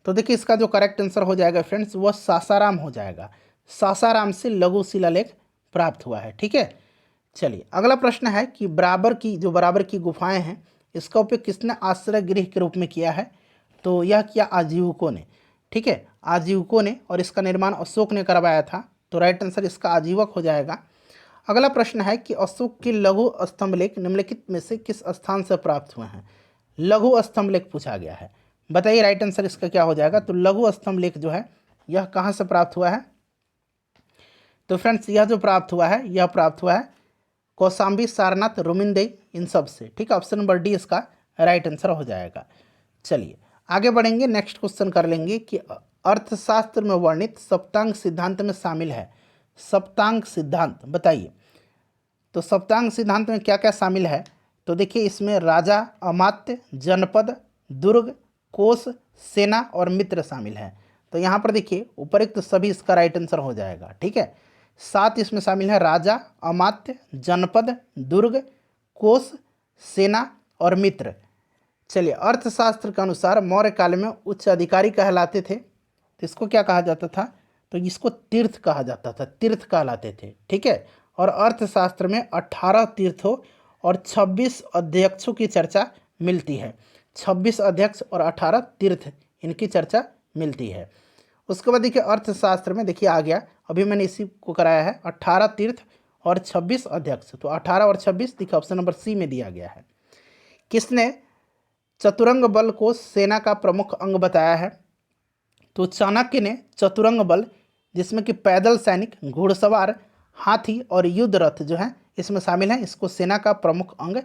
तो देखिए इसका जो करेक्ट आंसर हो जाएगा फ्रेंड्स वह सासाराम हो जाएगा। सासाराम से लघु शिलालेख प्राप्त हुआ है। ठीक है, चलिए अगला प्रश्न है कि बराबर की गुफाएं हैं इसका उपयोग किसने आश्रय गृह के रूप में किया है? तो यह किया आजीविकों ने। ठीक है, आजीविकों ने, और इसका निर्माण अशोक ने करवाया था। तो राइट आंसर इसका आजीवक हो जाएगा। अगला प्रश्न है कि अशोक के लघु स्तंभलेख निम्नलिखित में से किस स्थान से प्राप्त हुए हैं? लघु स्तंभलेख पूछा गया है, बताइए राइट आंसर इसका क्या हो जाएगा? तो लघु स्तंभलेख जो है यह कहाँ से प्राप्त हुआ है? तो फ्रेंड्स यह जो प्राप्त हुआ है यह प्राप्त हुआ है कौशाम्बी, सारनाथ, रुमिनदेई, इन सब से। ठीक है, ऑप्शन नंबर डी इसका राइट आंसर हो जाएगा। चलिए आगे बढ़ेंगे, नेक्स्ट क्वेश्चन कर लेंगे कि अर्थशास्त्र में वर्णित सप्तांग सिद्धांत में शामिल है। सप्तांग सिद्धांत बताइए। तो सप्तांग सिद्धांत में क्या क्या शामिल है, तो देखिए इसमें राजा, अमात्य, जनपद, दुर्ग, कोष, सेना और मित्र शामिल है। तो यहाँ पर देखिए उपरोक्त सभी इसका राइट आंसर हो जाएगा। ठीक है, 7 इसमें शामिल है, राजा, अमात्य, जनपद, दुर्ग, कोष, सेना और मित्र। चलिए, अर्थशास्त्र के अनुसार मौर्य काल में उच्च अधिकारी कहलाते थे, तो इसको क्या कहा जाता था, तो इसको तीर्थ कहा जाता था, तीर्थ कहलाते थे। ठीक है, और अर्थशास्त्र में 18 तीर्थों और 26 अध्यक्षों की चर्चा मिलती है। 26 अध्यक्ष और 18 तीर्थ, इनकी चर्चा मिलती है। उसके बाद देखिए अर्थशास्त्र में देखिए आ गया, अभी मैंने इसी को कराया है, 18 तीर्थ और 26 अध्यक्ष। तो 18 और 26 देखिए ऑप्शन नंबर सी में दिया गया है। किसने चतुरंग बल को सेना का प्रमुख अंग बताया है, तो चाणक्य ने चतुरंग बल, जिसमें कि पैदल सैनिक, घुड़सवार, हाथी और युद्ध रथ जो है इसमें शामिल है, इसको सेना का प्रमुख अंग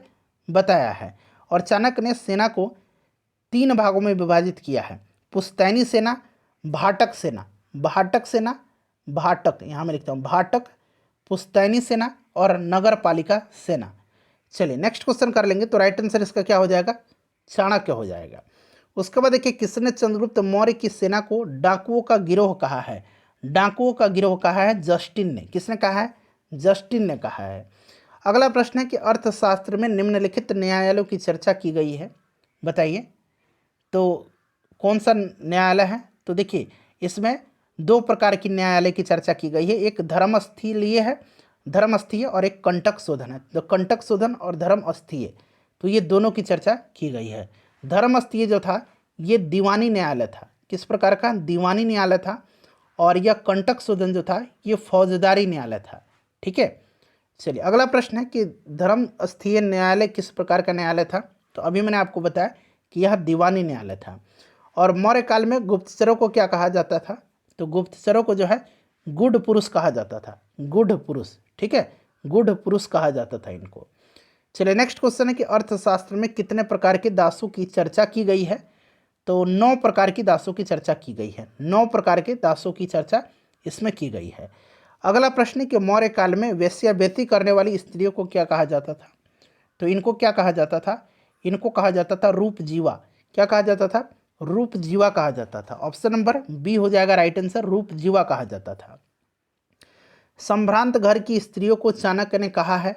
बताया है। और चाणक्य ने सेना को 3 भागों में विभाजित किया है, पुश्तैनी सेना, भाटक सेना, भाटक सेना, भाटक, यहाँ मैं लिखता हूँ भाटक, पुश्तैनी सेना और नगर पालिका सेना। चलिए नेक्स्ट क्वेश्चन कर लेंगे, तो राइट आंसर इसका क्या हो जाएगा, चाणक्य हो जाएगा। उसके बाद देखिए किसने चंद्रगुप्त मौर्य की सेना को डाकुओं का गिरोह कहा है, डाकुओं का गिरोह कहा है जस्टिन ने। किसने कहा है, जस्टिन ने कहा है। अगला प्रश्न है कि अर्थशास्त्र में निम्नलिखित न्यायालयों की चर्चा की गई है, बताइए तो कौन सा न्यायालय है। तो देखिए इसमें 2 प्रकार की न्यायालय की चर्चा की गई है, एक धर्मस्थलीय है, धर्मस्थीय, और एक कंटक शोधन है। तो कंटक शोधन और धर्मस्थीय, तो ये दोनों की चर्चा की गई है। धर्मस्थीय जो था ये दीवानी न्यायालय था, किस प्रकार का, दीवानी न्यायालय था। और यह कंटक शोधन जो था ये फौजदारी न्यायालय था। ठीक है, चलिए अगला प्रश्न है कि धर्मस्थीय न्यायालय किस प्रकार का न्यायालय था, तो अभी मैंने आपको बताया कि यह दीवानी न्यायालय था। और मौर्य काल में गुप्तचरों को क्या कहा जाता था, तो गुप्तचरों को जो है गुड पुरुष कहा जाता था, गुड पुरुष। ठीक है, गुड पुरुष कहा जाता था इनको। चलिए नेक्स्ट क्वेश्चन है कि अर्थशास्त्र में कितने प्रकार के दासों की चर्चा की गई है, तो 9 प्रकार की दासों की चर्चा की गई है, 9 प्रकार के दासों की चर्चा इसमें की गई है। अगला प्रश्न है कि मौर्य काल में वेश्यावृत्ति करने वाली स्त्रियों को क्या कहा जाता था, तो इनको क्या कहा जाता था, इनको कहा जाता था रूप जीवा। क्या कहा जाता था, रूप जीवा कहा जाता था। ऑप्शन नंबर बी हो जाएगा राइट आंसर, रूप जीवा कहा जाता था। संभ्रांत घर की स्त्रियों को चाणक्य ने कहा है,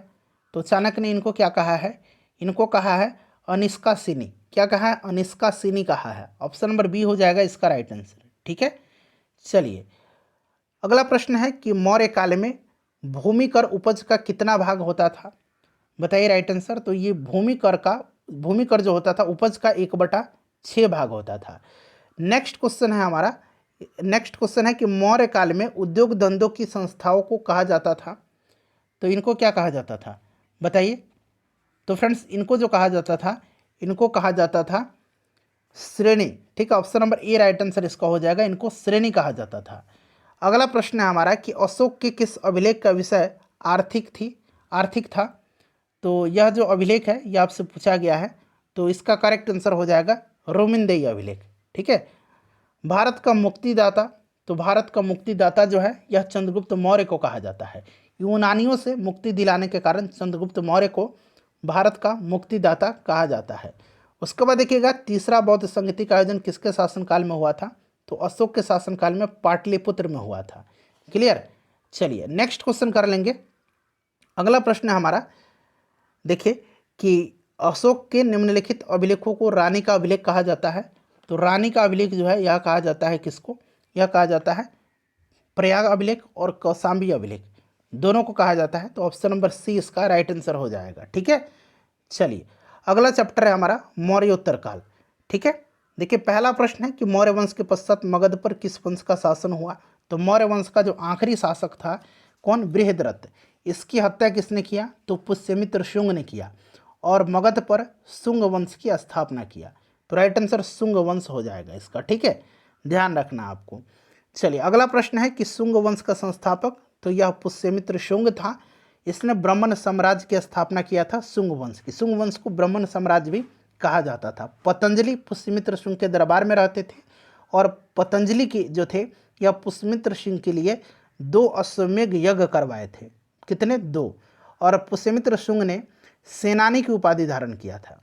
तो चाणक्य ने इनको क्या कहा है, इनको कहा है अनिष्कासिनी। क्या कहा है, अनिष्कासिनी कहा है। ऑप्शन नंबर बी हो जाएगा इसका राइट आंसर। ठीक है, चलिए अगला प्रश्न है कि मौर्य काल में भूमि कर उपज का कितना भाग होता था, बताइए राइट आंसर। तो ये भूमि कर जो होता था उपज का 1/6 भाग होता था। नेक्स्ट क्वेश्चन है हमारा, नेक्स्ट क्वेश्चन है कि मौर्य काल में उद्योग धंधों की संस्थाओं को कहा जाता था, तो इनको क्या कहा जाता था, बताइए। तो फ्रेंड्स इनको जो कहा जाता था, इनको कहा जाता था श्रेणी। ठीक है, option number A right answer इसका हो जाएगा, इनको श्रेणी कहा जाता था। अगला प्रश्न है हमारा कि अशोक के किस अभिलेख का विषय आर्थिक था, तो यह जो अभिलेख है यह आपसे पूछा गया है, तो इसका करेक्ट आंसर हो जाएगा रोमिंदेई अभिलेख। ठीक है, भारत का मुक्तिदाता, तो भारत का मुक्तिदाता जो है यह चंद्रगुप्त मौर्य को कहा जाता है। यूनानियों से मुक्ति दिलाने के कारण चंद्रगुप्त मौर्य को भारत का मुक्तिदाता कहा जाता है। उसके बाद देखिएगा तीसरा बौद्ध संगति का आयोजन किसके शासनकाल में हुआ था, तो अशोक के शासनकाल में पाटलिपुत्र में हुआ था। क्लियर, चलिए नेक्स्ट क्वेश्चन कर लेंगे। अगला प्रश्न है हमारा, देखिए कि अशोक के निम्नलिखित अभिलेखों को रानी का अभिलेख कहा जाता है, तो रानी का अभिलेख जो है यह कहा जाता है किसको, यह कहा जाता है प्रयाग अभिलेख और कौशाम्बी अभिलेख, दोनों को कहा जाता है। तो ऑप्शन नंबर सी इसका राइट आंसर हो जाएगा। ठीक है, चलिए अगला चैप्टर है हमारा मौर्योत्तर काल। ठीक है, देखिए पहला प्रश्न है कि मौर्य वंश के पश्चात मगध पर किस वंश का शासन हुआ, तो मौर्य वंश का जो आखिरी शासक था कौन, बृहद्रथ। इसकी हत्या किसने किया, तो पुष्यमित्र शुंग ने किया, और मगध पर शुंग वंश की स्थापना किया। तो राइट आंसर शुंग वंश हो जाएगा इसका। ठीक है, ध्यान रखना आपको। चलिए अगला प्रश्न है कि शुंग वंश का संस्थापक, तो यह पुष्यमित्र शुंग था। इसने ब्राह्मण साम्राज्य की स्थापना किया था शुंग वंश की। शुंग वंश को ब्राह्मण साम्राज्य भी कहा जाता था। पतंजलि पुष्यमित्र शुंग के दरबार में रहते थे, और पतंजलि की जो थे यह पुष्यमित्र सिंह के लिए 2 अश्वमेध यज्ञ करवाए थे। कितने, 2। और पुष्यमित्र शुंग ने सेनानी की उपाधि धारण किया था।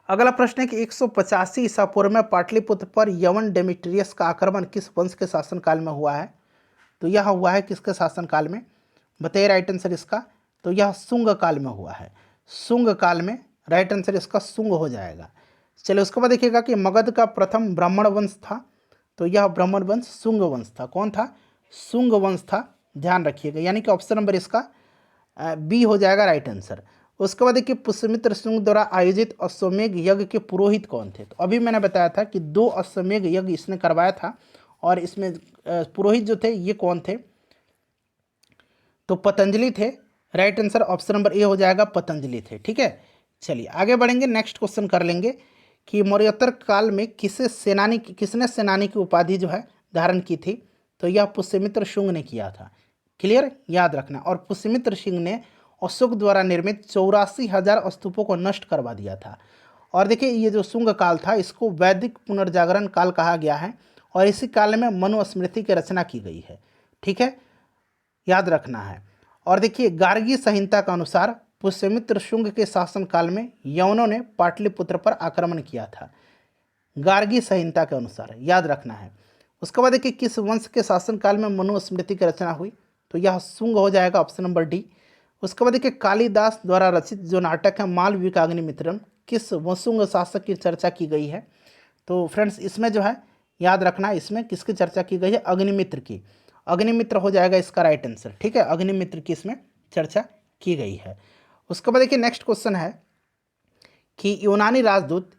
अगला प्रश्न है कि 185 ईसा पूर्व में पाटलिपुत्र पर यवन डेमेट्रियस का आक्रमण किस वंश के शासनकाल में हुआ है? तो यह हुआ है किसके शासनकाल में? बताइए राइट आंसर इसका। तो यह शुंग काल में हुआ है, शुंग काल में। राइट आंसर इसका शुंग हो जाएगा। चलिए उसके बाद देखिएगा कि मगध का प्रथम ब्राह्मण वंश था, तो यह ब्राह्मण वंश शुंग वंश था। कौन था? शुंग वंश था, ध्यान रखिएगा। यानी कि ऑप्शन नंबर इसका बी हो जाएगा राइट आंसर। उसके बाद देखिए पुष्यमित्र शुंग द्वारा आयोजित अश्वमेध यज्ञ के पुरोहित कौन थे? तो अभी मैंने बताया था कि 2 अश्वमेध यज्ञ इसने करवाया था, और इसमें पुरोहित जो थे ये कौन थे? तो पतंजलि थे। Right answer option number A हो जाएगा, पतंजलि थे। ठीक है, चलिए आगे बढ़ेंगे। नेक्स्ट क्वेश्चन कर लेंगे कि मौर्योत्तर काल में किसने सेनानी की उपाधि जो है धारण की थी? तो यह पुष्यमित्र शुंग ने किया था। क्लियर, याद रखना। और पुष्यमित्र शुंग ने अशोक द्वारा निर्मित 84,000 स्तूपों को नष्ट करवा दिया था। और देखिए ये जो शुंग काल था इसको वैदिक पुनर्जागरण काल कहा गया है, और इसी काल में मनुस्मृति की रचना की गई है। ठीक है, याद रखना है। और देखिए गार्गी संहिता के अनुसार पुष्यमित्र शुंग के शासनकाल में यवनों ने पाटलिपुत्र पर आक्रमण किया था, गार्गी संहिता के अनुसार, याद रखना है। उसके बाद देखिए किस वंश के शासनकाल में मनुस्मृति की रचना हुई? तो यह शुंग हो जाएगा, ऑप्शन नंबर डी। उसके बाद देखिए कालिदास द्वारा रचित जो नाटक है मालविकाग्निमित्रम, किस शुंग शासक की चर्चा की गई है? तो फ्रेंड्स इसमें जो है याद रखना, इसमें किसकी चर्चा की गई है? अग्निमित्र की। अग्निमित्र हो जाएगा इसका राइट आंसर। ठीक है, अग्निमित्र की इसमें चर्चा की गई है। उसके बाद देखिए नेक्स्ट क्वेश्चन है कि यूनानी राजदूत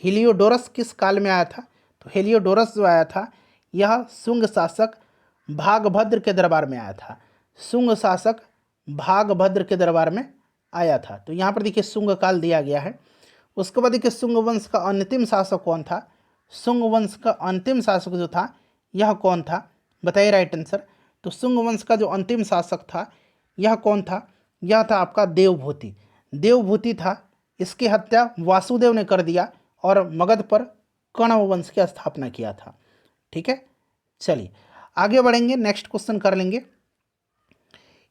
हेलियोडोरस किस काल में आया था? तो हेलियोडोरस जो आया था यह शुंग शासक भागभद्र के दरबार में आया था, शुंग शासक भागभद्र के दरबार में आया था। तो यहाँ पर देखिए शुंग काल दिया गया है। उसके बाद देखिए शुंग वंश का अंतिम शासक कौन था? शुंग वंश का अंतिम शासक जो था यह कौन था? बताइए राइट आंसर। तो शुंग वंश का जो अंतिम शासक था यह कौन था? यह था आपका देवभूति। देवभूति था, इसकी हत्या वासुदेव ने कर दिया और मगध पर कण्व वंश की स्थापना किया था। ठीक है, चलिए आगे बढ़ेंगे। नेक्स्ट क्वेश्चन कर लेंगे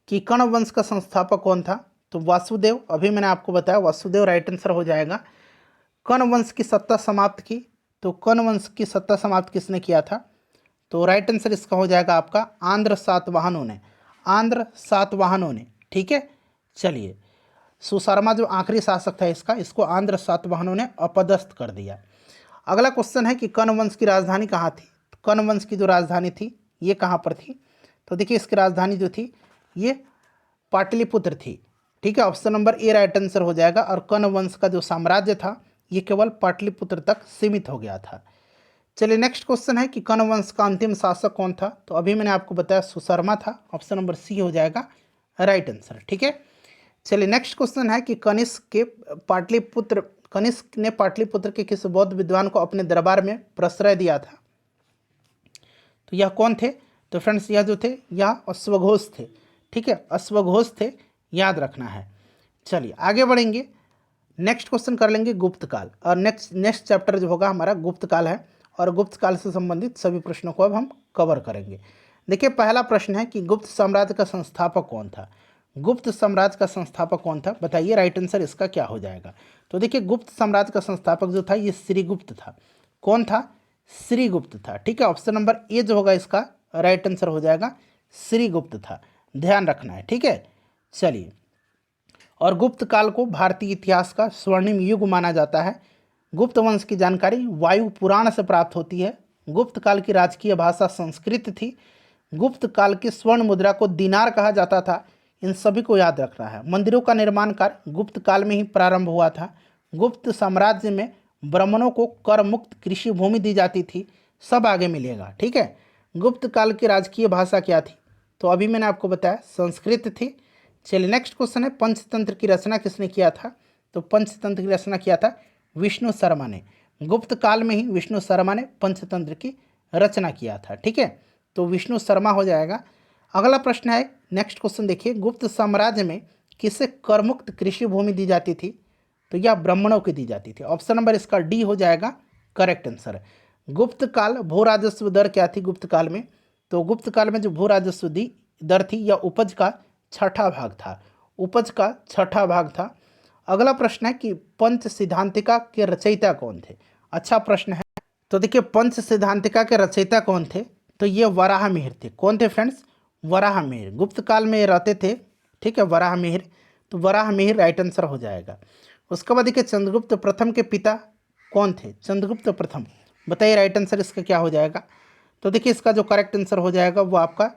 कि कण्व वंश का संस्थापक कौन था? तो वासुदेव। अभी मैंने आपको बताया वासुदेव राइट आंसर हो जाएगा। कण्व वंश की सत्ता समाप्त की, तो कण्व वंश की सत्ता समाप्त किसने किया था? तो राइट आंसर इसका हो जाएगा आपका आंध्र सातवाहनों ने, आंध्र सातवाहनों ने। ठीक है, चलिए सुशर्मा जो आखिरी शासक था इसका, इसको आंध्र सातवाहनों ने अपदस्थ कर दिया। अगला क्वेश्चन है कि कण्व वंश की राजधानी कहाँ थी? तो कण्व वंश की जो राजधानी थी ये कहाँ पर थी? तो देखिए इसकी राजधानी जो थी ये पाटलिपुत्र थी। ठीक है, option number A right answer हो जाएगा। और कण्व वंश का जो साम्राज्य था ये केवल पाटलिपुत्र तक सीमित हो गया था। चलिए नेक्स्ट क्वेश्चन है कि कण्व वंश का अंतिम शासक कौन था? तो अभी मैंने आपको बताया सुशर्मा था, ऑप्शन नंबर सी हो जाएगा राइट आंसर। ठीक है, चलिए नेक्स्ट क्वेश्चन है कि कनिष्क ने पाटलिपुत्र के किस बौद्ध विद्वान को अपने दरबार में प्रश्रय दिया था? तो यह कौन थे? तो फ्रेंड्स यह जो थे यह अश्वघोष थे। ठीक है, अश्वघोष थे, याद रखना है। चलिए आगे बढ़ेंगे। नेक्स्ट क्वेश्चन कर लेंगे गुप्त काल, और नेक्स्ट चैप्टर जो होगा हमारा गुप्त काल है, और गुप्त काल से संबंधित सभी प्रश्नों को अब हम कवर करेंगे। देखिए पहला प्रश्न है कि गुप्त साम्राज्य का संस्थापक कौन था? गुप्त साम्राज्य का संस्थापक कौन था? बताइए राइट आंसर इसका क्या हो जाएगा। तो देखिए गुप्त साम्राज्य का संस्थापक जो था ये श्रीगुप्त था। कौन था? श्रीगुप्त था। ठीक है, ऑप्शन नंबर ए जो होगा इसका राइट आंसर हो जाएगा, श्रीगुप्त था, ध्यान रखना है। ठीक है, चलिए। और गुप्त काल को भारतीय इतिहास का स्वर्णिम युग माना जाता है। गुप्त वंश की जानकारी वायु पुराण से प्राप्त होती है। गुप्त काल की राजकीय भाषा संस्कृत थी। गुप्त काल की स्वर्ण मुद्रा को दिनार कहा जाता था। इन सभी को याद रखना है। मंदिरों का निर्माण कार्य गुप्त काल में ही प्रारंभ हुआ था। गुप्त साम्राज्य में ब्राह्मणों को कर मुक्त कृषि भूमि दी जाती थी। सब आगे मिलेगा। ठीक है, गुप्त काल की राजकीय भाषा क्या थी? तो अभी मैंने आपको बताया संस्कृत थी। चलिए नेक्स्ट क्वेश्चन है पंचतंत्र की रचना किसने किया था? तो पंचतंत्र की रचना किया था विष्णु शर्मा ने। गुप्त काल में ही विष्णु शर्मा ने पंचतंत्र की रचना किया था। ठीक है, तो विष्णु शर्मा हो जाएगा। अगला प्रश्न है नेक्स्ट क्वेश्चन देखिए, गुप्त साम्राज्य में किसे करमुक्त कृषि भूमि दी जाती थी? तो यह ब्राह्मणों की दी जाती थी। ऑप्शन नंबर इसका डी हो जाएगा करेक्ट आंसर। गुप्त काल भू राजस्व दर क्या थी गुप्त काल में? तो गुप्त काल में जो भू राजस्व दर थी यह उपज का 6ठा भाग था। उपज का छठा भाग था। अगला प्रश्न है कि पंच सिद्धांतिका के रचयिता कौन थे। अच्छा प्रश्न है। तो देखिए पंच सिद्धांतिका के रचयिता कौन थे, तो ये वराहमिहिर थे। कौन थे फ्रेंड्स, वराहमिहिर। गुप्त काल में ये रहते थे, ठीक है, वराहमिहिर। तो वराहमिहिर राइट आंसर हो जाएगा। उसके बाद देखिए चंद्रगुप्त प्रथम के पिता कौन थे, चंद्रगुप्त प्रथम, बताइए राइट आंसर इसका क्या हो जाएगा। तो देखिए इसका जो करेक्ट आंसर हो जाएगा वो आपका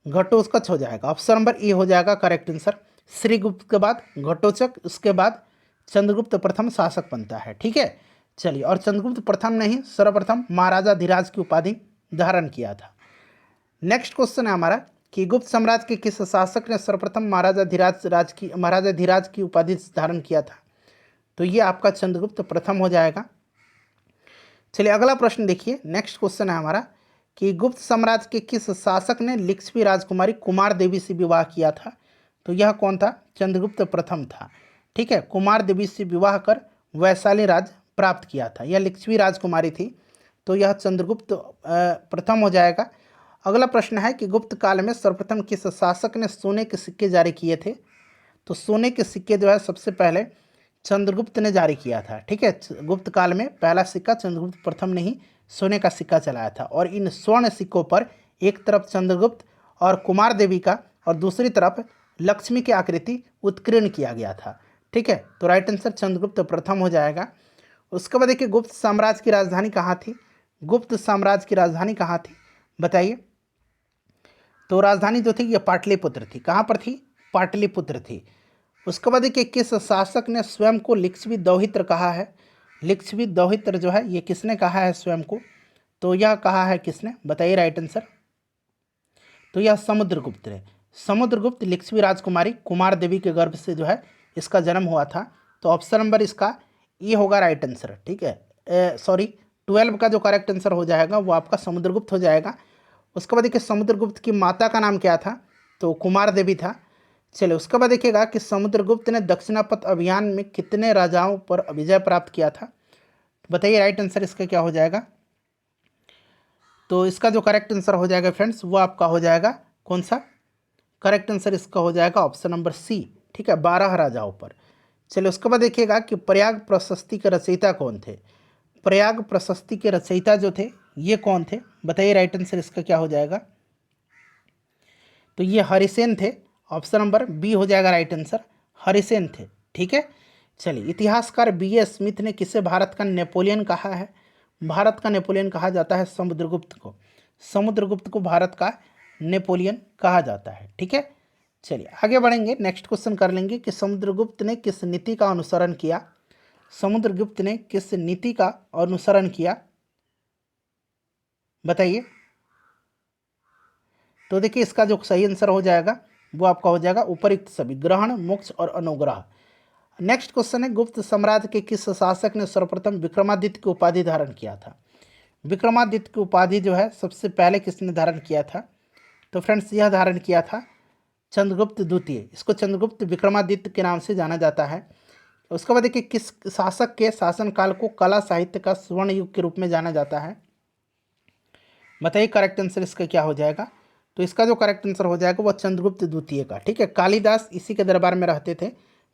घटोत्कच हो जाएगा। ऑप्शन नंबर ए हो जाएगा करेक्ट आंसर। श्रीगुप्त के बाद घटोत्कच, उसके बाद चंद्रगुप्त प्रथम शासक बनता है, ठीक है। चलिए, और चंद्रगुप्त प्रथम ने ही सर्वप्रथम महाराजा धीराज की उपाधि धारण किया था। नेक्स्ट क्वेश्चन है हमारा कि गुप्त साम्राज्य के किस शासक ने सर्वप्रथम महाराजा धीराज की उपाधि धारण किया था। तो ये आपका चंद्रगुप्त प्रथम हो जाएगा। चलिए अगला प्रश्न देखिए। नेक्स्ट क्वेश्चन है हमारा कि गुप्त साम्राज्य के किस शासक ने लिच्छवी राजकुमारी कुमार देवी से विवाह किया था। तो यह कौन था, चंद्रगुप्त प्रथम था, ठीक है। कुमार देवी से विवाह कर वैशाली राज प्राप्त किया था, यह लिच्छवी राजकुमारी थी। तो यह चंद्रगुप्त प्रथम हो जाएगा। अगला प्रश्न है कि गुप्त काल में सर्वप्रथम किस शासक ने सोने के सिक्के जारी किए थे। तो सोने के सिक्के जो है सबसे पहले चंद्रगुप्त ने जारी किया था, ठीक है। गुप्त काल में पहला सिक्का चंद्रगुप्त प्रथम ने ही सोने का सिक्का चलाया था। और इन स्वर्ण सिक्कों पर एक तरफ चंद्रगुप्त और कुमार देवी का और दूसरी तरफ लक्ष्मी की आकृति उत्कीर्ण किया गया था, ठीक है। तो राइट आंसर चंद्रगुप्त प्रथम हो जाएगा। उसके बाद देखिए गुप्त साम्राज्य की राजधानी कहाँ थी, गुप्त साम्राज्य की राजधानी कहाँ थी बताइए। तो राजधानी जो थी ये पाटलिपुत्र थी। कहाँ पर थी, पाटलिपुत्र थी। उसके बाद देखिए किस शासक ने स्वयं को लिच्छवी दौहित्र कहा है। लिच्छवी दौहित्र जो है ये किसने कहा है स्वयं को, तो यह कहा है किसने, बताइए राइट आंसर। तो यह समुद्रगुप्त है। समुद्रगुप्त लिच्छवी राजकुमारी कुमार देवी के गर्भ से जो है इसका जन्म हुआ था। तो ऑप्शन नंबर इसका ये होगा राइट आंसर, ठीक है। सॉरी 12 का जो करेक्ट आंसर हो जाएगा वो आपका समुद्रगुप्त हो जाएगा। उसके बाद देखिए समुद्रगुप्त की माता का नाम क्या था, तो कुमार देवी था। चलिए उसके बाद देखिएगा कि समुद्रगुप्त ने दक्षिणापथ अभियान में कितने राजाओं पर विजय प्राप्त किया था। बताइए राइट आंसर इसका क्या हो जाएगा। तो इसका जो करेक्ट आंसर हो जाएगा फ्रेंड्स वो आपका हो जाएगा कौन सा, करेक्ट आंसर इसका हो जाएगा ऑप्शन नंबर सी, ठीक है, 12 राजाओं पर। चलिए उसके बाद देखिएगा कि प्रयाग प्रशस्ति के रचयिता कौन थे। प्रयाग प्रशस्ति के रचयिता जो थे ये कौन थे, बताइए राइट आंसर इसका क्या हो जाएगा। तो ये हरिसेन थे। ऑप्शन नंबर बी हो जाएगा राइट आंसर, हरिसेन थे, ठीक है। चलिए इतिहासकार B.A. स्मिथ ने किसे भारत का नेपोलियन कहा है। भारत का नेपोलियन कहा जाता है समुद्रगुप्त को। समुद्रगुप्त को भारत का नेपोलियन कहा जाता है, ठीक है। चलिए आगे बढ़ेंगे। नेक्स्ट क्वेश्चन कर लेंगे कि समुद्रगुप्त ने किस नीति का अनुसरण किया। समुद्रगुप्त ने किस नीति का अनुसरण किया बताइए। तो देखिए इसका जो सही आंसर हो जाएगा वो आपका हो जाएगा उपरिक्त सभी, ग्रहण, मोक्ष और अनुग्रह। नेक्स्ट क्वेश्चन है गुप्त साम्राज्य के किस शासक ने सर्वप्रथम विक्रमादित्य की उपाधि धारण किया था। विक्रमादित्य की उपाधि जो है सबसे पहले किसने धारण किया था। तो फ्रेंड्स यह धारण किया था चंद्रगुप्त द्वितीय। इसको चंद्रगुप्त विक्रमादित्य के नाम से जाना जाता है। उसके बाद देखिए किस शासक के शासनकाल को कला साहित्य का स्वर्ण युग के रूप में जाना जाता है। बताइए करेक्ट आंसर इसका क्या हो जाएगा। तो इसका जो करेक्ट आंसर हो जाएगा वो चंद्रगुप्त द्वितीय का, ठीक है। कालिदास इसी के दरबार में रहते थे।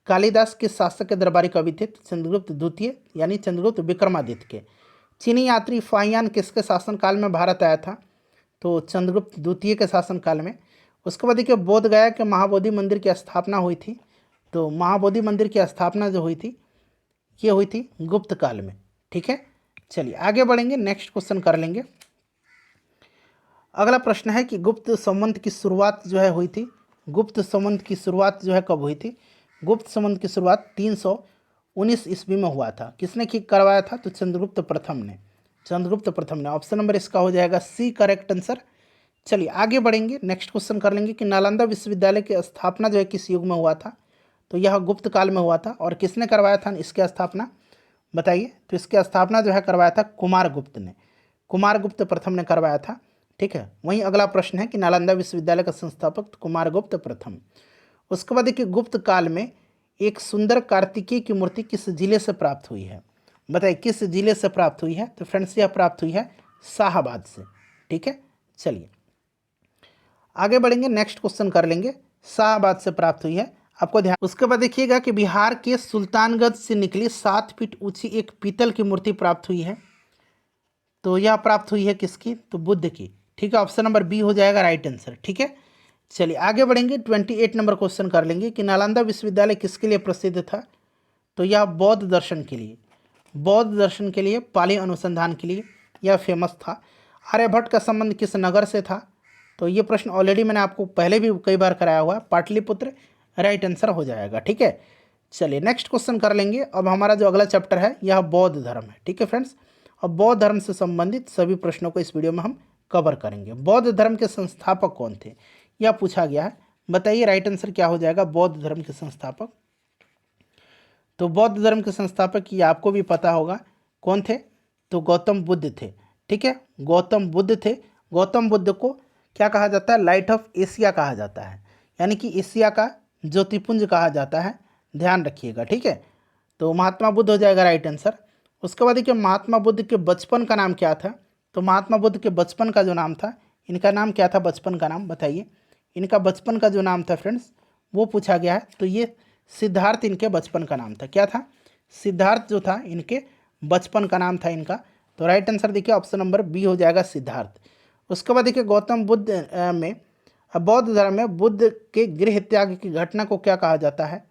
कालिदास किस शासक के दरबारी कवि थे, चंद्रगुप्त द्वितीय यानी चंद्रगुप्त विक्रमादित्य के। चीनी यात्री फाहियान किसके शासनकाल में भारत आया था। तो चंद्रगुप्त द्वितीय के शासनकाल में। उसके बाद देखिए बोध गया के महाबोधि मंदिर की स्थापना हुई थी। तो महाबोधि मंदिर की स्थापना जो हुई थी ये हुई थी गुप्त काल में, ठीक है। चलिए आगे बढ़ेंगे। नेक्स्ट क्वेश्चन कर लेंगे। अगला प्रश्न है कि गुप्त संवंत की शुरुआत जो है हुई थी। गुप्त संवंत की शुरुआत जो है कब हुई थी। गुप्त संवंत की शुरुआत 319 ईस्वी में हुआ था। किसने करवाया था, तो चंद्रगुप्त प्रथम ने। चंद्रगुप्त प्रथम ने। ऑप्शन नंबर इसका हो जाएगा सी करेक्ट आंसर। चलिए आगे बढ़ेंगे। नेक्स्ट क्वेश्चन कर लेंगे कि नालंदा विश्वविद्यालय की स्थापना जो है किस युग में हुआ था। तो यह गुप्त काल में हुआ था। और किसने करवाया था इसकी स्थापना बताइए। तो इसकी स्थापना जो है करवाया था कुमारगुप्त ने। कुमारगुप्त प्रथम ने करवाया था, ठीक है। वहीं अगला प्रश्न है कि नालंदा विश्वविद्यालय का संस्थापक कुमारगुप्त प्रथम। उसके बाद देखिए गुप्त काल में एक सुंदर कार्तिकेय की मूर्ति किस जिले से प्राप्त हुई है। बताइए किस जिले से प्राप्त हुई है। तो फ्रेंड्स यह प्राप्त हुई है शाहाबाद से, ठीक है। चलिए आगे बढ़ेंगे। नेक्स्ट क्वेश्चन कर लेंगे। शाहाबाद से प्राप्त हुई है। आपको ध्यान। उसके बाद देखिएगा कि बिहार के सुल्तानगंज से निकली 7 फीट ऊंची एक पीतल की मूर्ति प्राप्त हुई है। तो यह प्राप्त हुई है किसकी? तो बुद्ध की। ठीक है, ऑप्शन नंबर बी हो जाएगा राइट आंसर। ठीक है, चलिए आगे बढ़ेंगे। 28 नंबर क्वेश्चन कर लेंगे कि नालंदा विश्वविद्यालय किसके लिए प्रसिद्ध था? तो यह बौद्ध दर्शन के लिए, बौद्ध दर्शन के लिए, पाली अनुसंधान के लिए यह फेमस था। आर्यभट्ट का संबंध किस नगर से था? तो ये प्रश्न ऑलरेडी मैंने आपको पहले भी कई बार कराया हुआ है, पाटलिपुत्र राइट आंसर हो जाएगा। ठीक है, चलिए नेक्स्ट क्वेश्चन कर लेंगे। अब हमारा जो अगला चैप्टर है यह बौद्ध धर्म है। ठीक है फ्रेंड्स, अब बौद्ध धर्म से संबंधित सभी प्रश्नों को इस वीडियो में हम कवर करेंगे। बौद्ध धर्म के संस्थापक कौन थे, यह पूछा गया है। बताइए राइट आंसर क्या हो जाएगा बौद्ध धर्म के संस्थापक? तो बौद्ध धर्म के संस्थापक ये आपको भी पता होगा कौन थे, तो गौतम बुद्ध थे। ठीक है, गौतम बुद्ध थे। गौतम बुद्ध को क्या कहा जाता है? लाइट ऑफ एशिया कहा जाता है, यानी कि एशिया का ज्योतिपुंज कहा जाता है, ध्यान रखिएगा। ठीक है, तो महात्मा बुद्ध हो जाएगा राइट आंसर। उसके बाद देखिए महात्मा बुद्ध के बचपन का नाम क्या था? तो महात्मा बुद्ध के बचपन का जो नाम था, इनका नाम क्या था बचपन का नाम? बताइए, इनका बचपन का जो नाम था फ्रेंड्स वो पूछा गया है। तो ये सिद्धार्थ इनके बचपन का नाम था। क्या था? सिद्धार्थ जो था इनके बचपन का नाम था इनका। तो राइट आंसर देखिए ऑप्शन नंबर बी हो जाएगा सिद्धार्थ। उसके बाद देखिए गौतम बुद्ध में बौद्ध धर्म में बुद्ध के गृह त्याग की घटना को क्या कहा जाता है?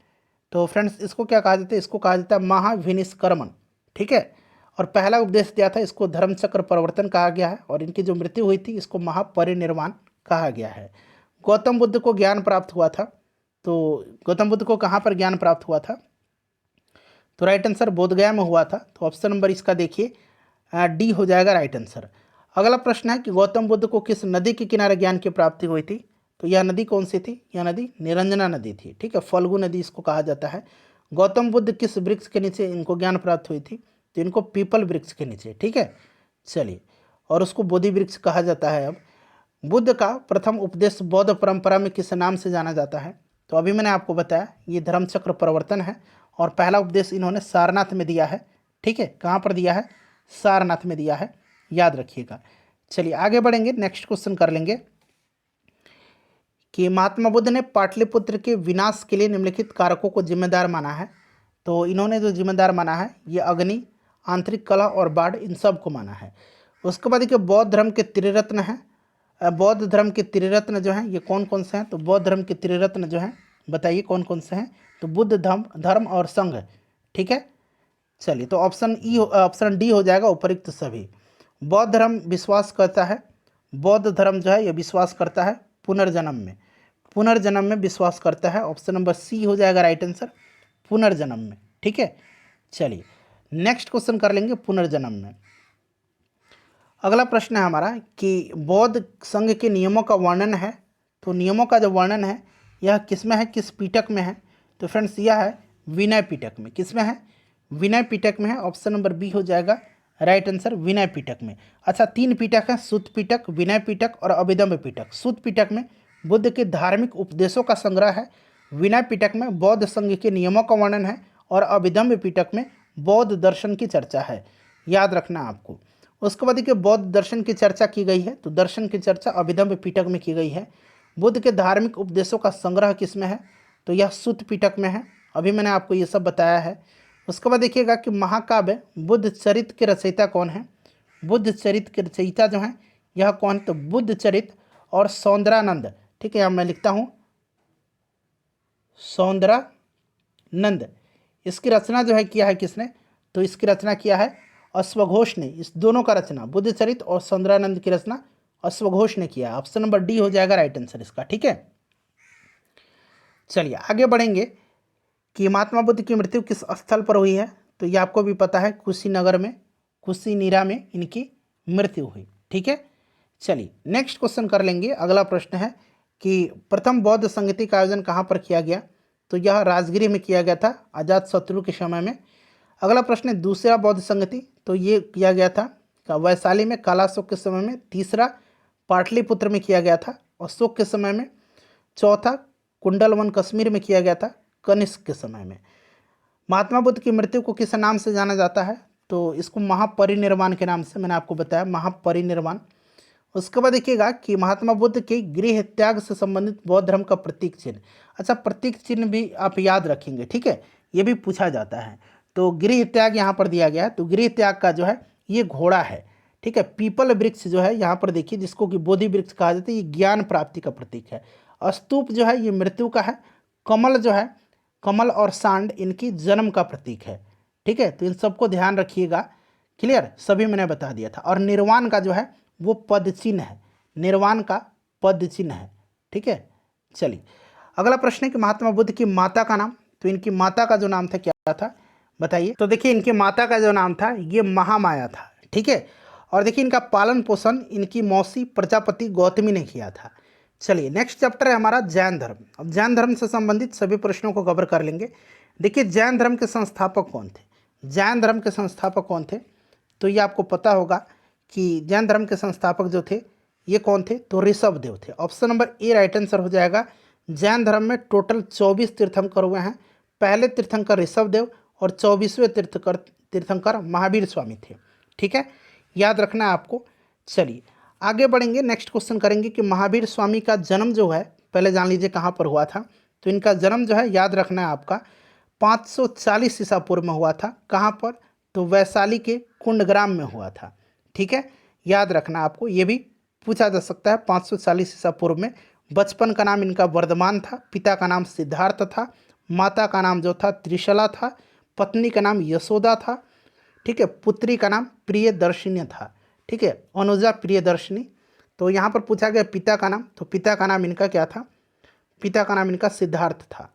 तो फ्रेंड्स इसको क्या कहा जाता है? इसको कहा जाता है महाविनिष्क्रमण। ठीक है, और पहला उपदेश दिया था इसको धर्मचक्र परिवर्तन कहा गया है, और इनकी जो मृत्यु हुई थी इसको महापरिनिर्वाण कहा गया है। गौतम बुद्ध को ज्ञान प्राप्त हुआ था, तो गौतम बुद्ध को कहाँ पर ज्ञान प्राप्त हुआ था? तो राइट आंसर बोधगया में हुआ था। तो ऑप्शन नंबर इसका देखिए डी हो जाएगा राइट आंसर। अगला प्रश्न है कि गौतम बुद्ध को किस नदी के किनारे ज्ञान की प्राप्ति हुई थी? तो यह नदी कौन सी थी? यह नदी निरंजना नदी थी। ठीक है, फल्गु नदी इसको कहा जाता है। गौतम बुद्ध किस वृक्ष के नीचे इनको ज्ञान प्राप्त हुई थी? तो इनको पीपल वृक्ष के नीचे। ठीक है, चलिए, और उसको बोधि वृक्ष कहा जाता है। अब बुद्ध का प्रथम उपदेश बौद्ध परंपरा में किस नाम से जाना जाता है? तो अभी मैंने आपको बताया ये धर्मचक्र परिवर्तन है, और पहला उपदेश इन्होंने सारनाथ में दिया है। ठीक है, कहाँ पर दिया है? सारनाथ में दिया है, याद रखिएगा। चलिए आगे बढ़ेंगे, नेक्स्ट क्वेश्चन कर लेंगे कि महात्मा बुद्ध ने पाटलिपुत्र के विनाश के लिए निम्नलिखित कारकों को जिम्मेदार माना है। तो इन्होंने जो जिम्मेदार माना है ये अग्नि, आंतरिक कलह और बाढ़, इन सब को माना है। उसके बाद देखिए बौद्ध धर्म के त्रिरत्न हैं। बौद्ध धर्म के त्रिरत्न जो हैं ये कौन कौन से हैं? तो बौद्ध धर्म के त्रिरत्न जो हैं बताइए कौन कौन से हैं? तो बुद्ध, धर्म और संघ। ठीक है, चलिए, तो ऑप्शन डी हो जाएगा उपयुक्त सभी। बौद्ध धर्म विश्वास करता है, बौद्ध धर्म जो है ये विश्वास करता है पुनर्जन्म में, पुनर्जन्म में विश्वास करता है। ऑप्शन नंबर सी हो जाएगा राइट आंसर, पुनर्जन्म में। ठीक है, चलिए नेक्स्ट क्वेश्चन कर लेंगे पुनर्जन्म में। अगला प्रश्न है हमारा कि बौद्ध संघ के नियमों का वर्णन है। तो नियमों का जो वर्णन है यह किस में है, किस पीटक में है? तो फ्रेंड्स यह है विनय पीटक में। किस में है? विनय पीटक में है। ऑप्शन नंबर बी हो जाएगा राइट आंसर, विनय पीटक में। अच्छा, 3 पीटक है, सुत्त पीटक, विनय पीटक और अभिधम्म पीटक। सुत्त पीटक में बुद्ध के धार्मिक उपदेशों का संग्रह है, विनय पीटक में बौद्ध संघ के नियमों का वर्णन है, और अभिधम्म पीटक में बौद्ध दर्शन की चर्चा है, याद रखना आपको। उसके बाद देखिए बौद्ध दर्शन की चर्चा की गई है, तो दर्शन की चर्चा अभिधम्म पीटक में की गई है। बुद्ध के धार्मिक उपदेशों का संग्रह किस में है? तो यह सुत्त पीटक में है, अभी मैंने आपको ये सब बताया है। उसके बाद देखिएगा कि महाकाव्य बुद्ध चरित्र के रचयिता कौन है? बुद्ध चरित्र के रचयिता जो हैं यह कौन? तो बुद्ध चरित्र और सौंदरानंद। ठीक है, यहाँ मैं लिखता हूँ सौंदरानंद, इसकी रचना जो है किया है किसने? तो इसकी रचना किया है अश्वघोष ने। इस दोनों का रचना, बुद्ध चरित्र और सौंदरानंद की रचना अश्वघोष ने किया है। ऑप्शन नंबर डी हो जाएगा राइट आंसर इसका। ठीक है, चलिए आगे बढ़ेंगे कि महात्मा बुद्ध की मृत्यु किस स्थल पर हुई है? तो ये आपको भी पता है, कुशीनगर में, कुशीनीरा में इनकी मृत्यु हुई। ठीक है, चलिए नेक्स्ट क्वेश्चन कर लेंगे। अगला प्रश्न है कि प्रथम बौद्ध संगति का आयोजन कहाँ पर किया गया? तो यह राजगिरी में किया गया था, अजातशत्रु के समय में। अगला प्रश्न है दूसरा बौद्ध संगति, तो ये किया गया था वैशाली में कालाशोक के समय में। तीसरा पाटलिपुत्र में किया गया था अशोक के समय में। चौथा कुंडलवन कश्मीर में किया गया था कनिष्क के समय में। महात्मा बुद्ध की मृत्यु को किस नाम से जाना जाता है? तो इसको महापरिनिर्वाण के नाम से, मैंने आपको बताया महापरिनिर्वाण। उसके बाद देखिएगा कि महात्मा बुद्ध के गृह त्याग से संबंधित बौद्ध धर्म का प्रतीक चिन्ह। अच्छा, प्रतीक चिन्ह भी आप याद रखेंगे, ठीक है, ये भी पूछा जाता है। तो गृह त्याग यहाँ पर दिया गया है, तो गृह त्याग का जो है ये घोड़ा है, ठीक है। पीपल वृक्ष जो है यहाँ पर देखिए, जिसको कि बोधि वृक्ष कहा जाता है, ये ज्ञान प्राप्ति का प्रतीक है। स्तूप जो है ये मृत्यु का है। कमल जो है, कमल और सांड इनकी जन्म का प्रतीक है, ठीक है। तो इन सबको ध्यान रखिएगा, क्लियर, सभी मैंने बता दिया था। और निर्वाण का जो है वो पद चिन्ह है, निर्वाण का पद चिन्ह है, ठीक है। चलिए अगला प्रश्न है कि महात्मा बुद्ध की माता का नाम। तो इनकी माता का जो नाम था क्या था, बताइए। तो देखिए इनकी माता का जो नाम था ये महामाया था, ठीक है। और देखिए इनका पालन पोषण इनकी मौसी प्रजापति गौतमी ने किया था। चलिए नेक्स्ट चैप्टर है हमारा जैन धर्म। अब जैन धर्म से संबंधित सभी प्रश्नों को कवर कर लेंगे। देखिए जैन धर्म के संस्थापक कौन थे, जैन धर्म के संस्थापक कौन थे, तो ये आपको पता होगा कि जैन धर्म के संस्थापक जो थे ये कौन थे, तो ऋषभ देव थे। Option number A right answer हो जाएगा। जैन धर्म में टोटल 24 तीर्थंकर हुए हैं। पहले तीर्थंकर ऋषभ देव और 24वें तीर्थंकर महावीर स्वामी थे, ठीक है, याद रखना है आपको। चलिए आगे बढ़ेंगे, नेक्स्ट क्वेश्चन करेंगे कि महावीर स्वामी का जन्म जो है पहले जान लीजिए कहाँ पर हुआ था। तो इनका जन्म जो है याद रखना है आपका 540 ईसा पूर्व में हुआ था। कहाँ पर, तो वैशाली के कुंडग्राम में हुआ था, ठीक है, याद रखना आपको, ये भी पूछा जा सकता है। 540 ईसा पूर्व में। बचपन का नाम इनका वर्धमान था, पिता का नाम सिद्धार्थ था, माता का नाम जो था त्रिशला था, पत्नी का नाम यशोदा था, ठीक है, पुत्री का नाम प्रियदर्शिनी था, ठीक है, अनुजा प्रियदर्शिनी। तो यहाँ पर पूछा गया पिता का नाम, तो पिता का नाम इनका क्या था, पिता का नाम इनका सिद्धार्थ था।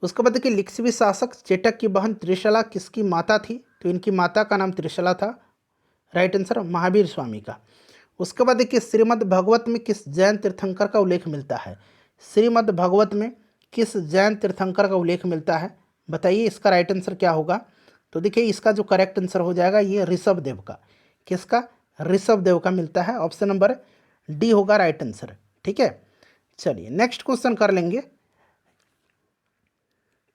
उसके बाद देखिए लिच्छवी शासक चेटक की बहन त्रिशला किसकी माता थी, तो इनकी माता का नाम त्रिशला था, राइट आंसर महावीर स्वामी का। उसके बाद देखिए श्रीमद् भगवत में किस जैन तीर्थंकर का उल्लेख मिलता है, श्रीमद् भगवत में किस जैन तीर्थंकर का उल्लेख मिलता है, बताइए इसका राइट आंसर क्या होगा। तो देखिए इसका जो करेक्ट आंसर हो जाएगा ये ऋषभ देव का, किसका, ऋषभ देव का मिलता है। ऑप्शन नंबर डी होगा राइट आंसर, ठीक है। चलिए नेक्स्ट क्वेश्चन कर लेंगे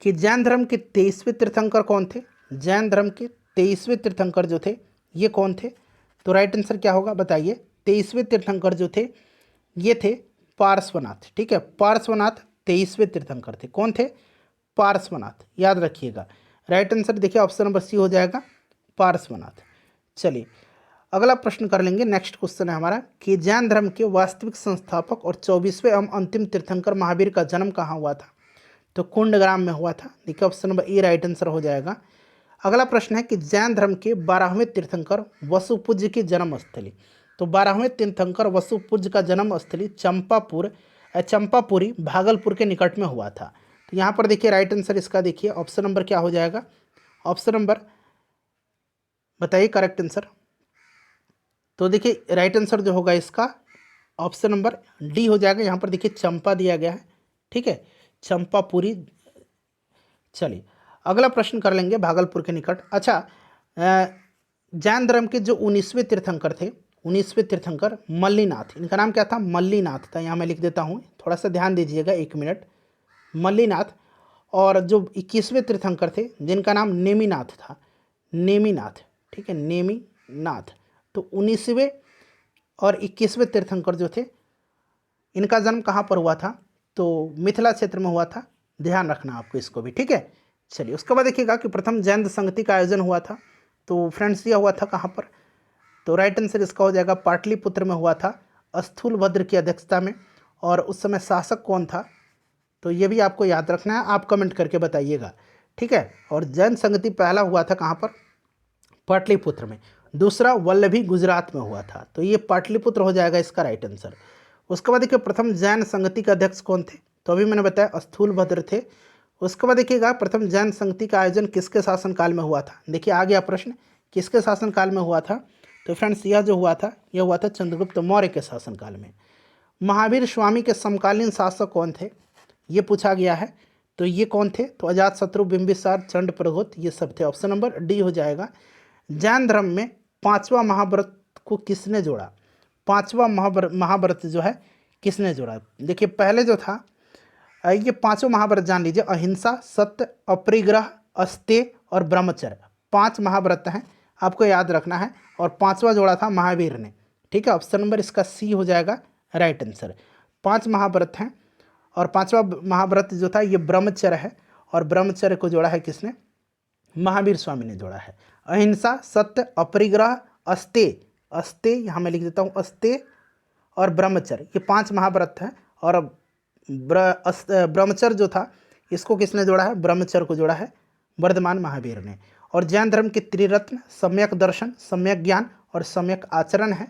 कि जैन धर्म के 23वें तीर्थंकर कौन थे, जैन धर्म के 23वें तीर्थंकर जो थे ये कौन थे, तो राइट आंसर क्या होगा बताइए। 23वें तीर्थंकर जो थे ये थे पार्श्वनाथ, ठीक है, पार्श्वनाथ 23वें तीर्थंकर थे। कौन थे, पार्श्वनाथ, याद रखिएगा। राइट आंसर देखिए ऑप्शन नंबर सी हो जाएगा, पार्श्वनाथ। चलिए अगला प्रश्न कर लेंगे, नेक्स्ट क्वेश्चन है हमारा कि जैन धर्म के वास्तविक संस्थापक और 24वें एवं अंतिम तीर्थंकर महावीर का जन्म कहाँ हुआ था, तो कुंडग्राम में हुआ था। देखिए option number A right answer हो जाएगा। अगला प्रश्न है कि जैन धर्म के 12वें तीर्थंकर वसुपूज्य की जन्म स्थली, तो 12वें तीर्थंकर वसुपूज्य का जन्म स्थली चंपापुरी भागलपुर के निकट में हुआ था। तो यहाँ पर देखिए राइट आंसर इसका देखिए ऑप्शन नंबर क्या हो जाएगा, ऑप्शन नंबर बताइए करेक्ट आंसर। तो देखिए राइट आंसर जो होगा इसका ऑप्शन नंबर डी हो जाएगा। यहाँ पर देखिए चंपा दिया गया है, ठीक है, चंपापुरी। चलिए अगला प्रश्न कर लेंगे भागलपुर के निकट। अच्छा, जैन धर्म के जो 19वें तीर्थंकर थे, 19वें तीर्थंकर मल्लीनाथ, इनका नाम क्या था, मल्लीनाथ था। यहाँ मैं लिख देता हूँ, थोड़ा सा ध्यान दीजिएगा, एक मिनट, मल्लीनाथ। और जो 21वें तीर्थंकर थे जिनका नाम नेमीनाथ था, नेमीनाथ, ठीक है, नेमीनाथ। तो 19वें और 21वें तीर्थंकर जो थे इनका जन्म कहाँ पर हुआ था, तो मिथिला क्षेत्र में हुआ था, ध्यान रखना आपको इसको भी, ठीक है। चलिए उसके बाद देखिएगा कि प्रथम जैन संगति का आयोजन हुआ था, तो फ्रेंड्स यह हुआ था कहाँ पर, तो राइट आंसर इसका हो जाएगा पाटलिपुत्र में हुआ था, स्थूलभद्र की अध्यक्षता में। और उस समय शासक कौन था, तो ये भी आपको याद रखना है, आप कमेंट करके बताइएगा, ठीक है। और जैन संगति पहला हुआ था कहाँ पर, पाटलिपुत्र में। दूसरा वल्लभी गुजरात में हुआ था, तो ये पाटलिपुत्र हो जाएगा इसका राइट आंसर। उसके बाद देखिए प्रथम जैन संगति के अध्यक्ष कौन थे, तो अभी मैंने बताया स्थूलभद्र थे। उसके बाद देखिएगा प्रथम जैन संगति का आयोजन किसके शासनकाल में हुआ था। देखिए आ गया प्रश्न, किसके शासनकाल में हुआ था, तो फ्रेंड्स यह जो हुआ था यह हुआ था चंद्रगुप्त मौर्य के शासनकाल में। महावीर स्वामी के समकालीन शासक कौन थे, ये पूछा गया है, तो ये कौन थे, तो अजातशत्रु, बिंबिसार, चंड प्रघोत, ये सब थे। ऑप्शन नंबर डी हो जाएगा। जैन धर्म में 5वां महाव्रत को किसने जोड़ा, 5वां महाव्रत जो है किसने जोड़ा। देखिए पहले जो था ये 5वां महाव्रत जान लीजिए, अहिंसा, सत्य, अपरिग्रह, अस्तेय और ब्रह्मचर्य, 5 महाव्रत हैं, आपको याद रखना है। और 5वां जोड़ा था महावीर ने, ठीक है, ऑप्शन नंबर इसका सी हो जाएगा राइट आंसर। 5 महाव्रत हैं और 5वां महाव्रत जो था ये ब्रह्मचर्य है, और ब्रह्मचर्य को जोड़ा है किसने? महावीर स्वामी ने जोड़ा है। अहिंसा, सत्य, अपरिग्रह, अस्तेय, अस्तेय यहाँ मैं लिख देता हूँ, अस्तेय और ब्रह्मचर्य, ये 5 महाव्रत हैं। और ब्रह्मचर्य जो था इसको किसने जोड़ा है? ब्रह्मचर्य को जोड़ा है वर्धमान महावीर ने। और जैन धर्म के त्रिरत्न सम्यक दर्शन, सम्यक ज्ञान और सम्यक आचरण है।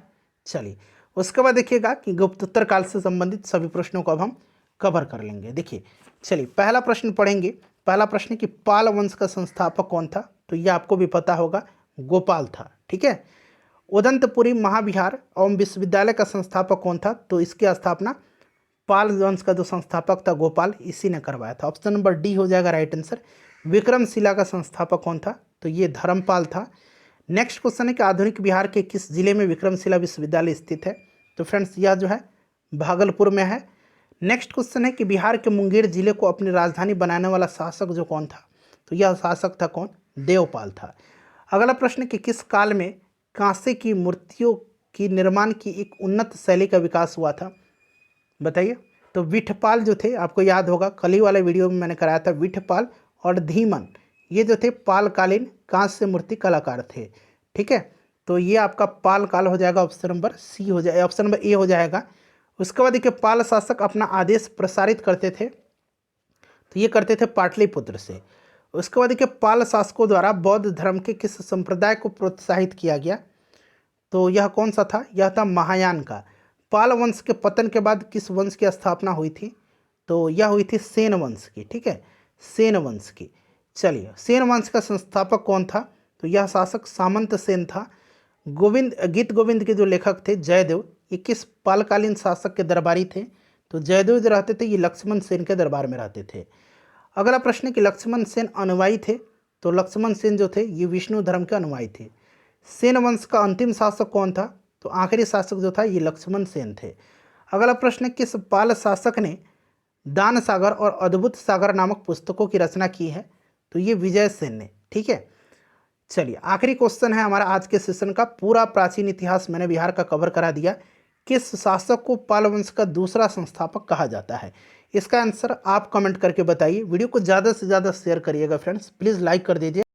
चलिए उसके बाद देखिएगा कि गुप्तोत्तर काल से संबंधित सभी प्रश्नों को अब हम कवर कर लेंगे। देखिए चलिए पहला प्रश्न पढ़ेंगे। पहला प्रश्न कि पाल वंश का संस्थापक कौन था? तो ये आपको भी पता होगा, गोपाल था। ठीक है। उदंतपुरी महाविहार एवं विश्वविद्यालय का संस्थापक कौन था? तो इसकी स्थापना पाल वंश का जो संस्थापक था गोपाल, इसी ने करवाया था। ऑप्शन नंबर डी हो जाएगा राइट आंसर। विक्रमशिला का संस्थापक कौन था? तो ये धर्मपाल था। नेक्स्ट क्वेश्चन है कि आधुनिक बिहार के किस जिले में विक्रमशिला विश्वविद्यालय स्थित है? तो फ्रेंड्स यह जो है भागलपुर में है। नेक्स्ट क्वेश्चन है कि बिहार के मुंगेर जिले को अपनी राजधानी बनाने वाला शासक जो कौन था? तो यह शासक था कौन? देवपाल था। अगला प्रश्न कि किस काल में कांसे की मूर्तियों की निर्माण की एक उन्नत शैली का विकास हुआ था? बताइए। तो विठपाल जो थे, आपको याद होगा कल ही वाले वीडियो में मैंने कराया था, विठपाल और धीमन ये जो थे पालकालीन कांस्य मूर्ति कलाकार थे। ठीक है, तो ये आपका पाल काल हो जाएगा, ऑप्शन नंबर सी हो जाएगा, ऑप्शन नंबर ए हो जाएगा। उसके बाद देखिए पाल शासक अपना आदेश प्रसारित करते थे, तो ये करते थे पाटलिपुत्र से। उसके बाद देखिए पाल शासकों द्वारा बौद्ध धर्म के किस संप्रदाय को प्रोत्साहित किया गया? तो यह कौन सा था? यह था महायान का। पाल वंश के पतन के बाद किस वंश की स्थापना हुई थी? तो यह हुई थी सेन वंश की। ठीक है, सेन वंश की। चलिए सेन वंश का संस्थापक कौन था? तो यह शासक सामंत सेन था। गीत गोविंद के जो लेखक थे जयदेव, ये किस पालकालीन शासक के दरबारी थे? तो जयदेव जो रहते थे ये लक्ष्मण सेन के दरबार में रहते थे। अगला प्रश्न कि लक्ष्मण सेन अनुयायी थे? तो लक्ष्मण सेन जो थे ये विष्णु धर्म के अनुयायी थे। सेन वंश का अंतिम शासक कौन था? तो आखिरी शासक जो था ये लक्ष्मण सेन थे। अगला प्रश्न किस पाल शासक ने दान सागर और अद्भुत सागर नामक पुस्तकों की रचना की है? तो ये विजय सेन ने। ठीक है, चलिए आखिरी क्वेश्चन है हमारा आज के सेशन का। पूरा प्राचीन इतिहास मैंने बिहार का कवर करा दिया। किस शासक को पाल वंश का दूसरा संस्थापक कहा जाता है? इसका आंसर आप कमेंट करके बताइए। वीडियो को ज़्यादा से ज़्यादा शेयर करिएगा फ्रेंड्स, प्लीज़ लाइक कर दीजिए।